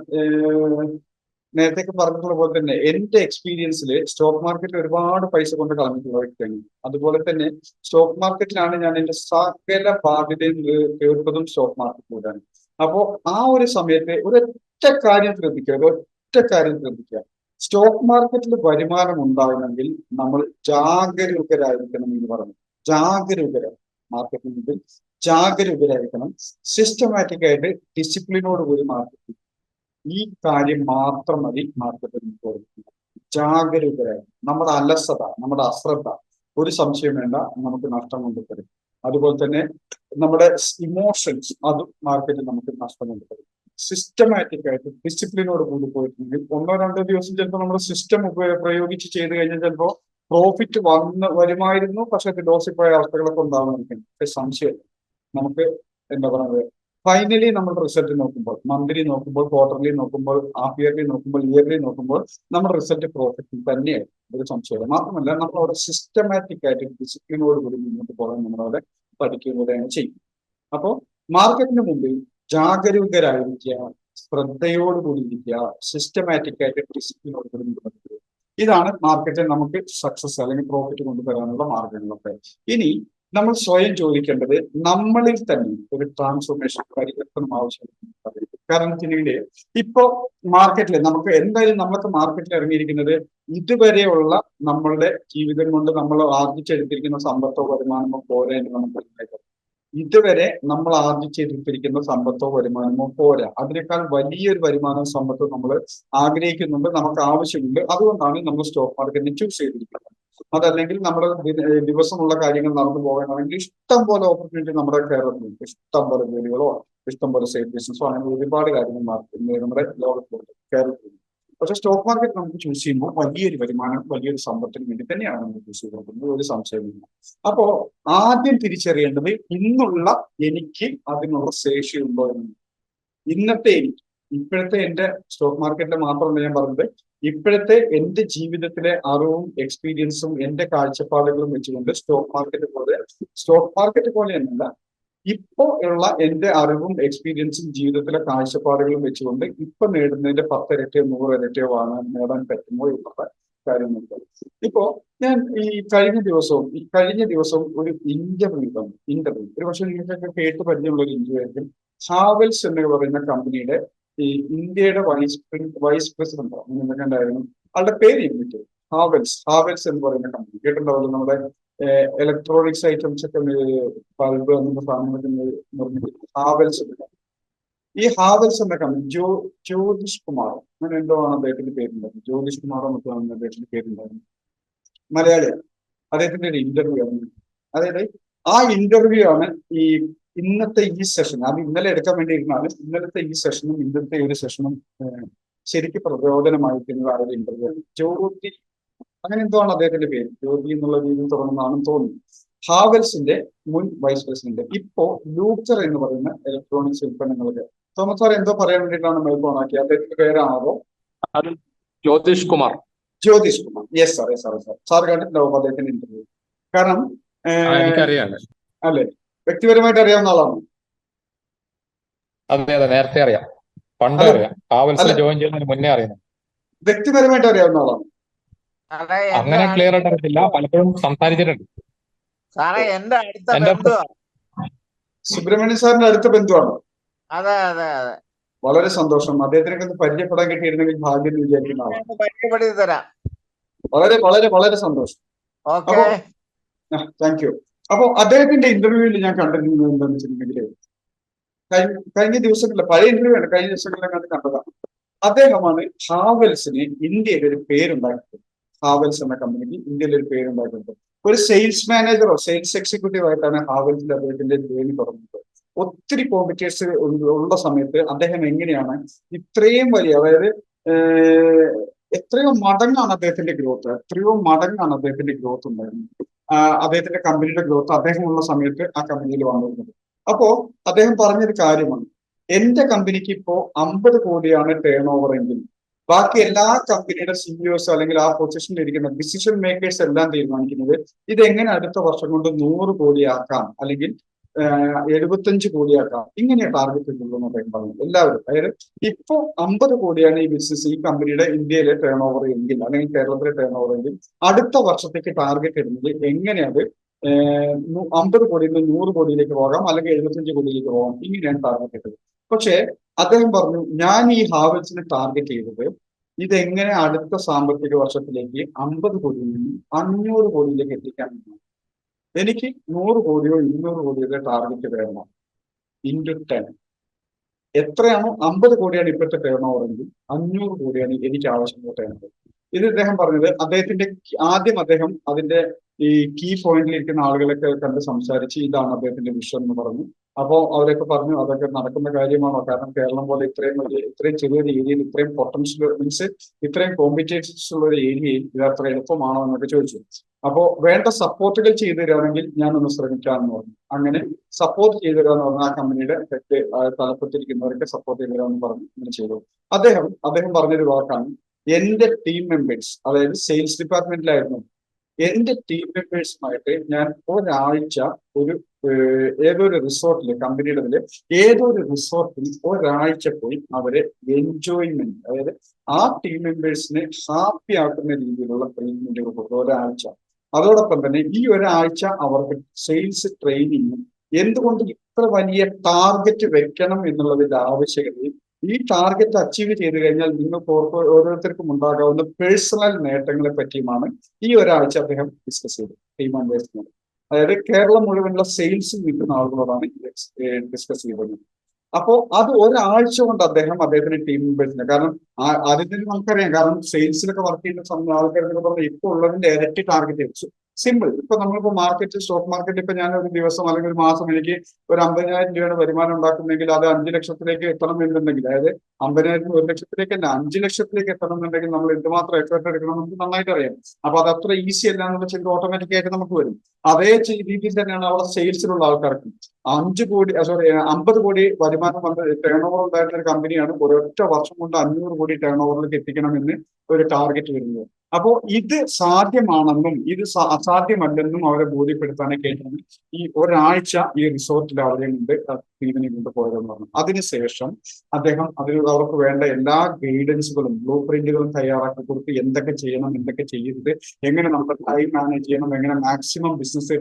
നേരത്തെ പറഞ്ഞിട്ടുള്ള പോലെ തന്നെ എന്റെ എക്സ്പീരിയൻസിൽ സ്റ്റോക്ക് മാർക്കറ്റിൽ ഒരുപാട് പൈസ കൊണ്ട് കളഞ്ഞിട്ടുള്ള വ്യക്തിയാണ്. അതുപോലെ തന്നെ സ്റ്റോക്ക് മാർക്കറ്റിലാണ് ഞാൻ എന്റെ സകല ബാധ്യതയും തീർത്തതും സ്റ്റോക്ക് മാർക്കറ്റിലൂടെയാണ്. അപ്പോ ആ ഒരു സമയത്ത് ഒരൊറ്റ കാര്യം ശ്രദ്ധിക്കുക. സ്റ്റോക്ക് മാർക്കറ്റിൽ വരുമാനം ഉണ്ടാകണമെങ്കിൽ നമ്മൾ ജാഗരൂകരായിരിക്കണം എന്ന് പറഞ്ഞു. ജാഗരൂകരാണ്. മാർക്കറ്റിൽ മുമ്പിൽ ജാഗരൂകരായിരിക്കണം. സിസ്റ്റമാറ്റിക് ആയിട്ട് ഡിസിപ്ലിനോട് കൂടി മാർക്കറ്റ്. ഈ കാര്യം മാത്രം മതി മാർക്കറ്റിൽ മുമ്പോട്ട്. ജാഗരൂകരായി. നമ്മുടെ അലസത, നമ്മുടെ അശ്രദ്ധ ഒരു സംശയം വേണ്ട, നമുക്ക് നഷ്ടം കൊണ്ടുതരും. അതുപോലെ തന്നെ നമ്മുടെ ഇമോഷൻസ്, അതും മാർക്കറ്റിൽ നമുക്ക് നഷ്ടം കൊണ്ടുതരും. സിസ്റ്റമാറ്റിക് ആയിട്ട് ഡിസിപ്ലിനോട് കൂടി പോയിട്ടുണ്ടെങ്കിൽ 1-2 ദിവസം ചിലപ്പോൾ നമ്മുടെ സിസ്റ്റം പ്രയോഗിച്ച് ചെയ്ത് കഴിഞ്ഞാൽ ചിലപ്പോൾ പ്രോഫിറ്റ് വരുമായിരുന്നു, പക്ഷെ അത് ലോസിൽ പോയ അവസ്ഥകളൊക്കെ ഉണ്ടാവുന്നതായിരിക്കും. പക്ഷെ സംശയമില്ല, നമുക്ക് എന്താ പറയുന്നത്, ഫൈനലി നമ്മൾ റിസൾട്ട് നോക്കുമ്പോൾ, മന്ത്ലി നോക്കുമ്പോൾ, ക്വാർട്ടർലി നോക്കുമ്പോൾ, ഹാഫ് ഇയർലി നോക്കുമ്പോൾ, ഇയർലി നോക്കുമ്പോൾ നമ്മുടെ റിസൾട്ട് പ്രോഫിറ്റ് തന്നെയായി, ഒരു സംശയമില്ല. മാത്രമല്ല നമ്മൾ അവിടെ സിസ്റ്റമാറ്റിക് ആയിട്ട് ഡിസിപ്ലിനോട് കൂടി മുന്നോട്ട് പോകാൻ നമ്മളവിടെ പഠിക്കുകയാണ് ചെയ്യും. അപ്പോൾ മാർക്കറ്റിന് മുമ്പിൽ ജാഗരൂകരായിരിക്കുക, ശ്രദ്ധയോടുകൂടി ഇരിക്കുക, സിസ്റ്റമാറ്റിക് ആയിട്ട് ഡിസിപ്ലിനോട് കൂടി മുന്നോട്ട് പോകുക. ഇതാണ് മാർക്കറ്റിൽ നമുക്ക് സക്സസ് അല്ലെങ്കിൽ പ്രോഫിറ്റ് കൊണ്ടുവരാനുള്ള മാർഗങ്ങളൊക്കെ. ഇനി നമ്മൾ സ്വയം ചോദിക്കേണ്ടത്, നമ്മളിൽ തന്നെ ഒരു ട്രാൻസ്ഫോർമേഷൻ, പരിവർത്തനം ആവശ്യമാണ്. കാരണം വെച്ചിട്ടുണ്ടെങ്കിൽ ഇപ്പോ മാർക്കറ്റിൽ നമുക്ക് എന്തായാലും നമ്മളൊക്കെ മാർക്കറ്റിൽ ഇറങ്ങിയിരിക്കുന്നത് ഇതുവരെയുള്ള നമ്മളുടെ ജീവിതം കൊണ്ട് നമ്മൾ ആർജിച്ചെടുത്തിരിക്കുന്ന സമ്പത്തോ വരുമാനമോ പോരാ എന്ന് നമുക്ക് മനസ്സിലാക്കാം. ഇതുവരെ നമ്മൾ ആർജിച്ചെടുത്തിരിക്കുന്ന സമ്പത്തോ വരുമാനമോ പോരാ, അതിനേക്കാൾ വലിയൊരു വരുമാനവും സമ്പത്തും നമ്മൾ ആഗ്രഹിക്കുന്നുണ്ട്, നമുക്ക് ആവശ്യമുണ്ട്. അതുകൊണ്ടാണ് നമ്മൾ സ്റ്റോക്ക് മാർക്കറ്റിനെ ചൂസ് ചെയ്തിരിക്കുന്നത്. അതല്ലെങ്കിൽ നമ്മുടെ ദിവസമുള്ള കാര്യങ്ങൾ നടന്നു പോകാനാണെങ്കിൽ ഇഷ്ടം പോലെ ഓപ്പർച്യൂണിറ്റി നമ്മുടെ കേരളത്തിലുണ്ട്. ഇഷ്ടം പോലെ ജോലികളോ ഇഷ്ടം പോലെ സൈഡ് ബിസിനസ്സോ അങ്ങനെ ഒരുപാട് കാര്യങ്ങൾ നമ്മുടെ ലോകത്തിലുണ്ട്, കേരളത്തിലുണ്ട്. പക്ഷെ സ്റ്റോക്ക് മാർക്കറ്റ് നമുക്ക് ചൂസ് ചെയ്യുമ്പോൾ വലിയൊരു വരുമാനം, വലിയൊരു സമ്പത്തിന് വേണ്ടി തന്നെയാണ് നമ്മൾ ചൂസ് ചെയ്തിരിക്കുന്നത്, ഒരു സംശയമില്ല. അപ്പോ ആദ്യം തിരിച്ചറിയേണ്ടത് ഇന്നുള്ള എനിക്ക് അതിനുള്ള ശേഷിയുണ്ടോ എന്ന്. ഇന്നത്തെ എനിക്ക്, ഇപ്പോഴത്തെ എന്റെ സ്റ്റോക്ക് മാർക്കറ്റിലെ മാത്രമല്ല ഞാൻ പറഞ്ഞത്, ഇപ്പോഴത്തെ എന്റെ ജീവിതത്തിലെ അറിവും എക്സ്പീരിയൻസും എന്റെ കാഴ്ചപ്പാടുകളും വെച്ചുകൊണ്ട് സ്റ്റോക്ക് മാർക്കറ്റ് പോലെ എന്നല്ല, ഇപ്പോ ഉള്ള എന്റെ അറിവും എക്സ്പീരിയൻസും ജീവിതത്തിലെ കാഴ്ചപ്പാടുകളും വെച്ചുകൊണ്ട് ഇപ്പൊ നേടുന്നതിന്റെ 10 ഇരട്ടിയോ 100 ഇരട്ടിയോ നേടാൻ പറ്റുമോ എന്നുള്ള കാര്യങ്ങളുണ്ട്. ഇപ്പോ ഞാൻ ഈ കഴിഞ്ഞ ദിവസവും ഒരു ഇന്റർവ്യൂ ഒരു പക്ഷേ നിങ്ങൾക്കൊക്കെ കേട്ട് പരിചയമുള്ള ഒരു ഇന്റർവ്യൂ ആയിരിക്കും. ഹാവൽസ് എന്ന് പറയുന്ന കമ്പനിയുടെ ഈ ഇന്ത്യയുടെ വൈസ് പ്രസിഡന്റ് അങ്ങനെ ഉണ്ടായിരുന്നു. ആളുടെ പേര് എനിക്ക് ഹാവൽസ് എന്ന് പറയുന്ന കമ്പനി കേട്ടിട്ടുണ്ടാവുമല്ലോ. നമ്മുടെ ഇലക്ട്രോണിക്സ് ഐറ്റംസ് ഒക്കെ ബൾബ് അങ്ങനത്തെ സാധനങ്ങളൊക്കെ നിർമ്മിക്കുന്നത് ഹാവൽസ്. ഈ ഹാവൽസ് എന്ന കമ്പനി ജ്യോതിഷ് കുമാർ അങ്ങനെ എന്തോ ആണ് അദ്ദേഹത്തിന്റെ പേരുണ്ടായിരുന്നു. ജ്യോതിഷ് കുമാറോ മറ്റാണ് അദ്ദേഹത്തിന്റെ പേരുണ്ടായിരുന്നു. മലയാളിയാണ്. അദ്ദേഹത്തിന്റെ ഒരു ഇന്റർവ്യൂ ആണ്. അതായത് ആ ഇന്റർവ്യൂ ആണ് ഈ ഇന്നത്തെ ഈ സെഷൻ. അത് ഇന്നലെ എടുക്കാൻ വേണ്ടിയിരുന്നാണ്. ഇന്നലത്തെ ഈ സെഷനും ഇന്നത്തെ ഒരു സെഷനും ശരിക്കും പ്രചോദനമായിരിക്കുന്നത് ആ ഒരു ഇന്റർവ്യൂ ആണ്. ജ്യോതി അങ്ങനെ എന്തോ ആണ് അദ്ദേഹത്തിന്റെ പേര്. ജ്യോതി എന്നുള്ള രീതിയിൽ തുടങ്ങുന്നതാണെന്ന് തോന്നുന്നു. ഹാവൽസിന്റെ മുൻ വൈസ് പ്രസിഡന്റ്, ഇപ്പോ ലൂക്കർ എന്ന് പറയുന്ന ഇലക്ട്രോണിക്സ് ഉൽപ്പന്നങ്ങൾക്ക്. തോമസ് സാർ എന്തോ പറയാൻ വേണ്ടിയിട്ടാണ് മൈക്ക് ഓൺ ആക്കിയത്. അദ്ദേഹത്തിന്റെ പേരാണോ? Jyothish Kumar. Yes sir. Sir കണ്ടിട്ടുണ്ടാവും അദ്ദേഹത്തിന്റെ ഇന്റർവ്യൂ. കാരണം എനിക്കറിയാം. അല്ലെ, വ്യക്തിപരമായിട്ട് അറിയാവുന്ന ആളാണ്. അതെ, നേരത്തെ അറിയാം, പണ്ട് അറിയാം. ഹാവൽസിൽ ജോയിൻ ചെയ്യുന്നതിന് മുന്നേ അറിയാം. വ്യക്തിപരമായിട്ട് അറിയാവുന്ന ആളാണ്. അങ്ങനെ ക്ലിയർ ആയിട്ട് അറിയത്തില്ല, പലപ്പോഴും സംസാരിച്ചിട്ടുണ്ട്. സുബ്രഹ്മണ്യൻ സാറിന്റെ അടുത്ത ബന്ധുവാണ്. അതെ. വളരെ സന്തോഷം. അദ്ദേഹത്തിനൊക്കെ ഒന്ന് പരിചയപ്പെടാൻ കിട്ടിയിരുന്നെങ്കിൽ ഭാഗ്യം എന്ന് വിചാരിക്കുന്ന ആളാണ്. പരിചയപ്പെടുത്തി തരാം. വളരെ വളരെ വളരെ സന്തോഷം. Thank you. അപ്പൊ അദ്ദേഹത്തിന്റെ ഇന്റർവ്യൂവിൽ ഞാൻ കണ്ടിരുന്നത് എന്താണെന്ന് വെച്ചിട്ടുണ്ടെങ്കിൽ, കഴിഞ്ഞ ദിവസങ്ങളിലെ പഴയ ഇന്റർവ്യൂ ആണ്, കഴിഞ്ഞ ദിവസങ്ങളിലൊക്കെ കണ്ടതാണ്. അദ്ദേഹമാണ് ഹാവൽസിന് ഇന്ത്യയിൽ ഒരു പേരുണ്ടാക്കിയത്. ഹാവൽസ് എന്ന കമ്പനിക്ക് ഇന്ത്യയിൽ ഒരു പേരുണ്ടാക്കിയത്. ഒരു സെയിൽസ് മാനേജറോ സെയിൽസ് എക്സിക്യൂട്ടീവ് ആയിട്ടാണ് ഹാവൽസിൽ അദ്ദേഹത്തിന്റെ ജോലി തുടങ്ങുന്നത്. ഒത്തിരി കോമ്പറ്റേഴ്സ് ഉള്ള സമയത്ത് അദ്ദേഹം എങ്ങനെയാണ് ഇത്രയും വലിയ, അതായത് എത്രയോ മടങ്ങാണ് അദ്ദേഹത്തിന്റെ ഗ്രോത്ത് ഉണ്ടായിരുന്നത്. അദ്ദേഹത്തിന്റെ കമ്പനിയുടെ ഗ്രോത്ത് അദ്ദേഹമുള്ള സമയത്ത് ആ കമ്പനിയിൽ വന്നിരുന്നത്. അപ്പോ അദ്ദേഹം പറഞ്ഞൊരു കാര്യമാണ്, എന്റെ കമ്പനിക്ക് ഇപ്പോ 50 കോടിയാണ് ടേൺ ഓവർ എങ്കിൽ ബാക്കി എല്ലാ കമ്പനിയുടെ സിഇഒസ് അല്ലെങ്കിൽ ആ പൊസിഷനിൽ ഇരിക്കുന്ന ഡിസിഷൻ മേക്കേഴ്സ് എല്ലാം തീരുമാനിക്കുന്നത് ഇതെങ്ങനെ അടുത്ത വർഷം കൊണ്ട് 100 കോടിയാക്കാം അല്ലെങ്കിൽ 75 കോടിയാക്കാം, ഇങ്ങനെ ടാർഗറ്റ് ഉള്ളൂ എന്ന് അദ്ദേഹം പറഞ്ഞു. എല്ലാവരും, അതായത് ഇപ്പോ 50 കോടിയാണ് ഈ ബിസിനസ്, ഈ കമ്പനിയുടെ ഇന്ത്യയിലെ ടേൺ ഓവർ എങ്കിൽ അല്ലെങ്കിൽ കേരളത്തിലെ ടേൺ ഓവർ എങ്കിൽ അടുത്ത വർഷത്തേക്ക് ടാർഗറ്റ് ഇടുന്നത് എങ്ങനെയത് 50 കോടിയിൽ നിന്ന് 100 കോടിയിലേക്ക് പോകാം അല്ലെങ്കിൽ 75 കോടിയിലേക്ക് പോകാം, ഇങ്ങനെയാണ് ടാർഗറ്റ് ഇട്ടത്. പക്ഷേ അദ്ദേഹം പറഞ്ഞു, ഞാൻ ഈ ഹാവൽസിനെ ടാർഗറ്റ് ചെയ്തത് ഇതെങ്ങനെ അടുത്ത സാമ്പത്തിക വർഷത്തിലേക്ക് 50 കോടിയിൽ നിന്നും 500 കോടിയിലേക്ക് എത്തിക്കാൻ പറ്റും? എനിക്ക് 100 കോടിയോ 200 കോടിയോ ടാർഗറ്റ് വേണം. ഇൻറ്റു 10 എത്രയാണോ 50 കോടിയാണ് ഇപ്പോഴത്തെ ടേൺ ഓവർ എങ്കിൽ 500 കോടിയാണ് എനിക്ക് ആവശ്യമുള്ള ടേൺ ഓവർ. ഇത് ഇദ്ദേഹം പറഞ്ഞത് അദ്ദേഹത്തിന്റെ ആദ്യം അദ്ദേഹം അതിന്റെ ഈ കീ പോയിന്റിൽ ഇരിക്കുന്ന ആളുകളൊക്കെ കണ്ട് സംസാരിച്ച് ഇതാണ് അദ്ദേഹത്തിന്റെ വിഷൻ എന്ന് പറഞ്ഞു. അപ്പോൾ അവരൊക്കെ പറഞ്ഞു അതൊക്കെ നടക്കുന്ന കാര്യമാണോ? കാരണം കേരളം പോലെ ഇത്രയും ചെറിയൊരു ഏരിയയിൽ ഇത്രയും പൊട്ടൻഷ്യൽ മീൻസ് ഇത്രയും കോമ്പറ്റീഷൻസ് ഉള്ള ഒരു ഏരിയയിൽ ഇത് അത്ര എളുപ്പമാണോ എന്നൊക്കെ ചോദിച്ചു. അപ്പോൾ വേണ്ട സപ്പോർട്ടുകൾ ചെയ്തു തരാണെങ്കിൽ ഞാനൊന്ന് ശ്രമിക്കാമെന്ന് പറഞ്ഞു. അങ്ങനെ സപ്പോർട്ട് ചെയ്തു തരാന്ന് പറഞ്ഞ ആ കമ്പനിയുടെ തെറ്റ് തലപ്പത്തിരിക്കുന്നവരൊക്കെ സപ്പോർട്ട് ചെയ്തു തരാമെന്ന് പറഞ്ഞു. അങ്ങനെ ചെയ്തു. അദ്ദേഹം പറഞ്ഞൊരു വാക്കാണ്, എന്റെ ടീം മെമ്പേഴ്സ്, അതായത് സെയിൽസ് ഡിപ്പാർട്ട്മെന്റിലായിരുന്നു, എന്റെ ടീം മെമ്പേഴ്സുമായിട്ട് ഞാൻ ഒരാഴ്ച ഏതൊരു റിസോർട്ടില് കമ്പനിയുടെ ഏതൊരു റിസോർട്ടിൽ ഒരാഴ്ച പോയി അവരെ എൻജോയ്മെന്റ്, അതായത് ആ ടീം മെമ്പേഴ്സിനെ ഹാപ്പി ആക്കുന്ന രീതിയിലുള്ള ട്രീറ്റ്മെന്റുകൾ കൊടുത്തു ഒരാഴ്ച. അതോടൊപ്പം തന്നെ ഈ ഒരാഴ്ച അവർക്ക് സെയിൽസ് ട്രെയിനിങ്ങും എന്തുകൊണ്ട് ഇത്ര വലിയ ടാർഗറ്റ് വെക്കണം എന്നുള്ളതിന്റെ ആവശ്യകതയും ഈ ടാർഗറ്റ് അച്ചീവ് ചെയ്ത് കഴിഞ്ഞാൽ നിങ്ങൾക്ക് ഓരോരുത്തർക്കും ഉണ്ടാകാവുന്ന പേഴ്സണൽ നേട്ടങ്ങളെ പറ്റിയുമാണ് ഈ ഒരാഴ്ച അദ്ദേഹം ഡിസ്കസ് ചെയ്തത് ടീം മെമ്പേഴ്സിനോട്. അതായത് കേരളം മുഴുവനുള്ള സെയിൽസിൽ നിൽക്കുന്ന ആളുകളോടാണ് ഡിസ്കസ് ചെയ്തത്. അപ്പോൾ അത് ഒരാഴ്ച കൊണ്ട് അദ്ദേഹത്തിന്റെ ടീം മെമ്പേഴ്സിനെ, കാരണം ആദ്യത്തിന് നമുക്കറിയാം, കാരണം സെയിൽസിലൊക്കെ വർക്ക് ചെയ്യുന്ന ആൾക്കാരെന്നൊക്കെ പറഞ്ഞാൽ ഇപ്പോൾ ഉള്ളതിന്റെ ഇരട്ടി ടാർഗറ്റ് വെച്ചു. സിമ്പിൾ. ഇപ്പൊ നമ്മളിപ്പോ സ്റ്റോക്ക് മാർക്കറ്റിൽ ഇപ്പൊ ഞാൻ ഒരു ദിവസം അല്ലെങ്കിൽ ഒരു മാസം എനിക്ക് ഒരു 50,000 രൂപയുടെ വരുമാനം ഉണ്ടാക്കുന്നെങ്കിൽ അത് 5 ലക്ഷത്തിലേക്ക് എത്തണം എന്നുണ്ടെങ്കിൽ, അതായത് 50,000 1 ലക്ഷത്തിലേക്കല്ല 5 ലക്ഷത്തിലേക്ക് എത്തണം എന്നുണ്ടെങ്കിൽ നമ്മൾ എന്തുമാത്രം എഫേർട്ട് എടുക്കണം നമുക്ക് നന്നായിട്ട് അറിയാം. അപ്പൊ അത് അത്ര ഈസി അല്ല എന്നുള്ള ചിന്ത ഓട്ടോമാറ്റിക് ആയിട്ട് നമുക്ക് വരും. അതേ രീതിയിൽ തന്നെയാണ് അവിടെ സെയിൽസിലുള്ള ആൾക്കാർക്ക് 50 കോടി വരുമാനം ടേൺ ഓവർ ഉണ്ടായിട്ടുള്ള ഒരു കമ്പനിയാണ് ഒരൊറ്റ വർഷം കൊണ്ട് 500 കോടി ടേൺ ഓവറിലേക്ക് എത്തിക്കണമെന്ന് ഒരു ടാർഗറ്റ് വരുന്നത്. അപ്പോൾ ഇത് സാധ്യമാണെന്നും ഇത് അസാധ്യമല്ലെന്നും അവരെ ബോധ്യപ്പെടുത്താനൊക്കെയായിട്ടാണ് ഈ ഒരാഴ്ച ഈ റിസോർട്ടിൽ അവരെ കൊണ്ട് ടീമിനെ കൊണ്ട് പോയതെന്ന് പറഞ്ഞു. അതിനുശേഷം അദ്ദേഹം അവർക്ക് വേണ്ട എല്ലാ ഗൈഡൻസുകളും ബ്ലൂ പ്രിന്റുകളും തയ്യാറാക്കി കൊടുത്ത് എന്തൊക്കെ ചെയ്യണം, എന്തൊക്കെ ചെയ്യരുത്, എങ്ങനെ നമ്മുടെ ടൈം മാനേജ് ചെയ്യണം, എങ്ങനെ മാക്സിമം ബിസിനസ്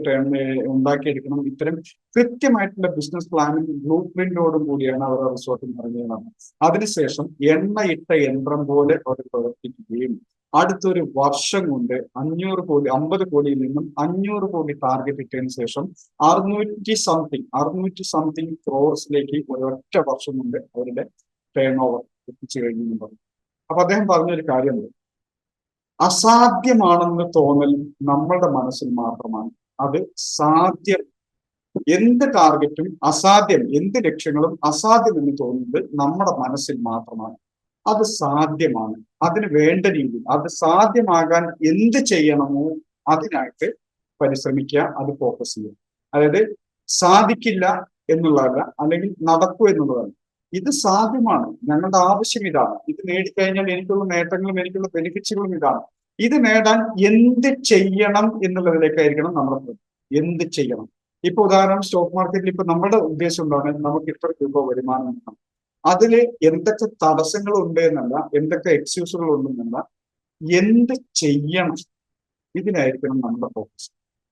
ഉണ്ടാക്കിയെടുക്കണം, ഇത്തരം കൃത്യമായിട്ടുള്ള ബിസിനസ് പ്ലാനിങ് ബ്ലൂ പ്രിന്റോടും കൂടിയാണ് അവർ റിസോർട്ടിൽ ഇറങ്ങിയതാണ്. അതിനുശേഷം എണ്ണയിട്ട യന്ത്രം പോലെ അവർ പ്രവർത്തിക്കുകയും അടുത്തൊരു വർഷം കൊണ്ട് 50 കോടിയിൽ നിന്നും 500 കോടി ടാർഗറ്റ് ഇട്ടതിന് ശേഷം 600 സംതിങ് ക്രോർസിലേക്ക് ഒരൊറ്റ വർഷം കൊണ്ട് അവരുടെ ടേൺ ഓവർ എത്തിച്ചു കഴിഞ്ഞു പറഞ്ഞു. അപ്പൊ അദ്ദേഹം പറഞ്ഞൊരു കാര്യമുണ്ട്, അസാധ്യമാണെന്ന് തോന്നൽ നമ്മളുടെ മനസ്സിൽ മാത്രമാണ്, അത് സാധ്യം. എന്ത് ടാർഗറ്റും അസാധ്യം, എന്ത് ലക്ഷ്യങ്ങളും അസാധ്യം എന്ന് തോന്നുന്നത് നമ്മുടെ മനസ്സിൽ മാത്രമാണ്. അത് സാധ്യമാണ്. അതിന് വേണ്ട രീതിയിൽ അത് സാധ്യമാകാൻ എന്ത് ചെയ്യണമോ അതിനായിട്ട് പരിശ്രമിക്കുക, അത് ഫോക്കസ് ചെയ്യുക. അതായത് സാധിക്കില്ല എന്നുള്ളതല്ല, അല്ലെങ്കിൽ നടക്കൂ എന്നുള്ളതല്ല, ഇത് സാധ്യമാണ്, ഞങ്ങളുടെ ആവശ്യം ഇതാണ്, ഇത് നേടിക്കഴിഞ്ഞാൽ എനിക്കുള്ള നേട്ടങ്ങളും എനിക്കുള്ള ബെനിഫിറ്റ്സുകളും ഇതാണ്, ഇത് നേടാൻ എന്ത് ചെയ്യണം എന്നുള്ളതിലേക്കായിരിക്കണം നമ്മുടെ എന്ത് ചെയ്യണം. ഇപ്പൊ ഉദാഹരണം സ്റ്റോക്ക് മാർക്കറ്റിൽ ഇപ്പൊ നമ്മുടെ ഉദ്ദേശം എന്താണ്, നമുക്ക് ഇത്ര രൂപ വരുമാനം കിട്ടണം. അതില് എന്തൊക്കെ തടസ്സങ്ങളുണ്ട് എന്നല്ല, എന്തൊക്കെ എക്സ്ക്യൂസുകൾ ഉണ്ടെന്നല്ല, എന്ത് ചെയ്യണം ഇതിനായിരിക്കണം നമ്മുടെ ഫോക്കസ്.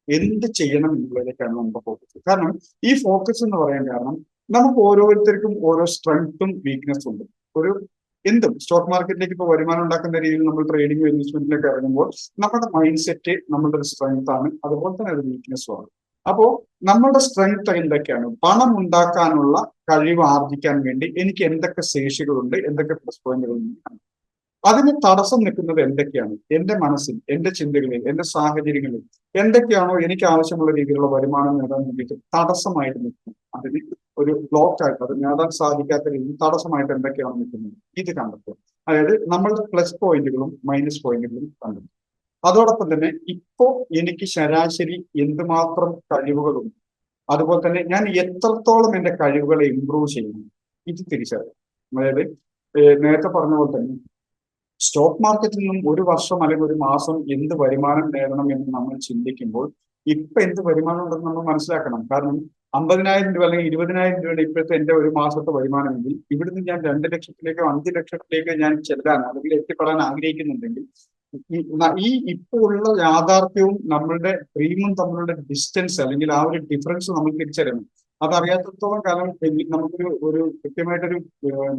എന്ത് ചെയ്യണം എന്നുള്ളതിലേക്കാണ് നമ്മുടെ ഫോക്കസ്. കാരണം ഈ ഫോക്കസ് എന്ന് പറയാൻ കാരണം നമുക്ക് ഓരോരുത്തർക്കും ഓരോ സ്ട്രെങ്ത്തും വീക്ക്നെസ്സും ഉണ്ട്. എന്തും സ്റ്റോക്ക് മാർക്കറ്റിലേക്ക് ഇപ്പോൾ വരുമാനം ഉണ്ടാക്കുന്ന രീതിയിൽ നമ്മൾ ട്രേഡിംഗ് ഇൻവെസ്റ്റ്മെന്റിലേക്ക് ഇറങ്ങുമ്പോൾ നമ്മുടെ മൈൻഡ് സെറ്റ് നമ്മളുടെ ഒരു സ്ട്രെങ്ത് ആണ്, അതുപോലെ തന്നെ ഒരു വീക്ക്നെസ്സും ആണ്. അപ്പോ നമ്മളുടെ സ്ട്രെങ്ത് എന്തൊക്കെയാണ്? പണം ഉണ്ടാക്കാനുള്ള കഴിവ് ആർജിക്കാൻ വേണ്ടി എനിക്ക് എന്തൊക്കെ ശേഷികളുണ്ട്, എന്തൊക്കെ പ്ലസ് പോയിന്റുകളുണ്ട്, അതിന് തടസ്സം നിൽക്കുന്നത് എന്തൊക്കെയാണ്? എന്റെ മനസ്സിൽ, എന്റെ ചിന്തകളിൽ, എന്റെ സാഹചര്യങ്ങളിൽ എന്തൊക്കെയാണോ എനിക്ക് ആവശ്യമുള്ള രീതിയിലുള്ള വരുമാനം നേടാൻ വേണ്ടിയിട്ട് തടസ്സമായിട്ട് നിൽക്കുന്നത്, അതിന് ഒരു ബ്ലോക്കായിട്ട് അത് നേടാൻ സാധിക്കാത്ത രീതിയിൽ തടസ്സമായിട്ട് എന്തൊക്കെയാണ് നിൽക്കുന്നത്, ഇത് കണ്ടെത്തുക. അതായത് നമ്മളുടെ പ്ലസ് പോയിന്റുകളും മൈനസ് പോയിന്റുകളും കണ്ടെത്തുക. അതോടൊപ്പം തന്നെ ഇപ്പോ എനിക്ക് ശരാശരി എന്തുമാത്രം കഴിവുകളുണ്ട്, അതുപോലെ തന്നെ ഞാൻ എത്രത്തോളം എന്റെ കഴിവുകളെ ഇംപ്രൂവ് ചെയ്യുന്നു, ഇത് തിരിച്ചറിയാം. അതായത് നേരത്തെ പറഞ്ഞ പോലെ തന്നെ സ്റ്റോക്ക് മാർക്കറ്റിൽ നിന്നും ഒരു വർഷം അല്ലെങ്കിൽ ഒരു മാസം എന്ത് വരുമാനം നേടണം എന്ന് നമ്മൾ ചിന്തിക്കുമ്പോൾ ഇപ്പൊ എന്ത് വരുമാനം ഉണ്ടെന്ന് നമ്മൾ മനസ്സിലാക്കണം. കാരണം 50,000 രൂപ അല്ലെങ്കിൽ 20,000 രൂപയുടെ ഇപ്പോഴത്തെ എന്റെ ഒരു മാസത്തെ വരുമാനമെങ്കിൽ ഇവിടുന്ന് ഞാൻ 2 ലക്ഷത്തിലേക്കോ 5 ലക്ഷത്തിലേക്കോ ഞാൻ ചെല്ലാൻ അല്ലെങ്കിൽ എത്തിപ്പെടാൻ ആഗ്രഹിക്കുന്നുണ്ടെങ്കിൽ ഈ ഇപ്പോൾ ഉള്ള യാഥാർത്ഥ്യവും നമ്മളുടെ ഡ്രീമും തമ്മിലുള്ള ഡിസ്റ്റൻസ് അല്ലെങ്കിൽ ആ ഒരു ഡിഫറൻസ് നമ്മൾ തിരിച്ചറിയണം. അതറിയാത്തത്തോളം കാലം നമുക്കൊരു ഒരു കൃത്യമായിട്ടൊരു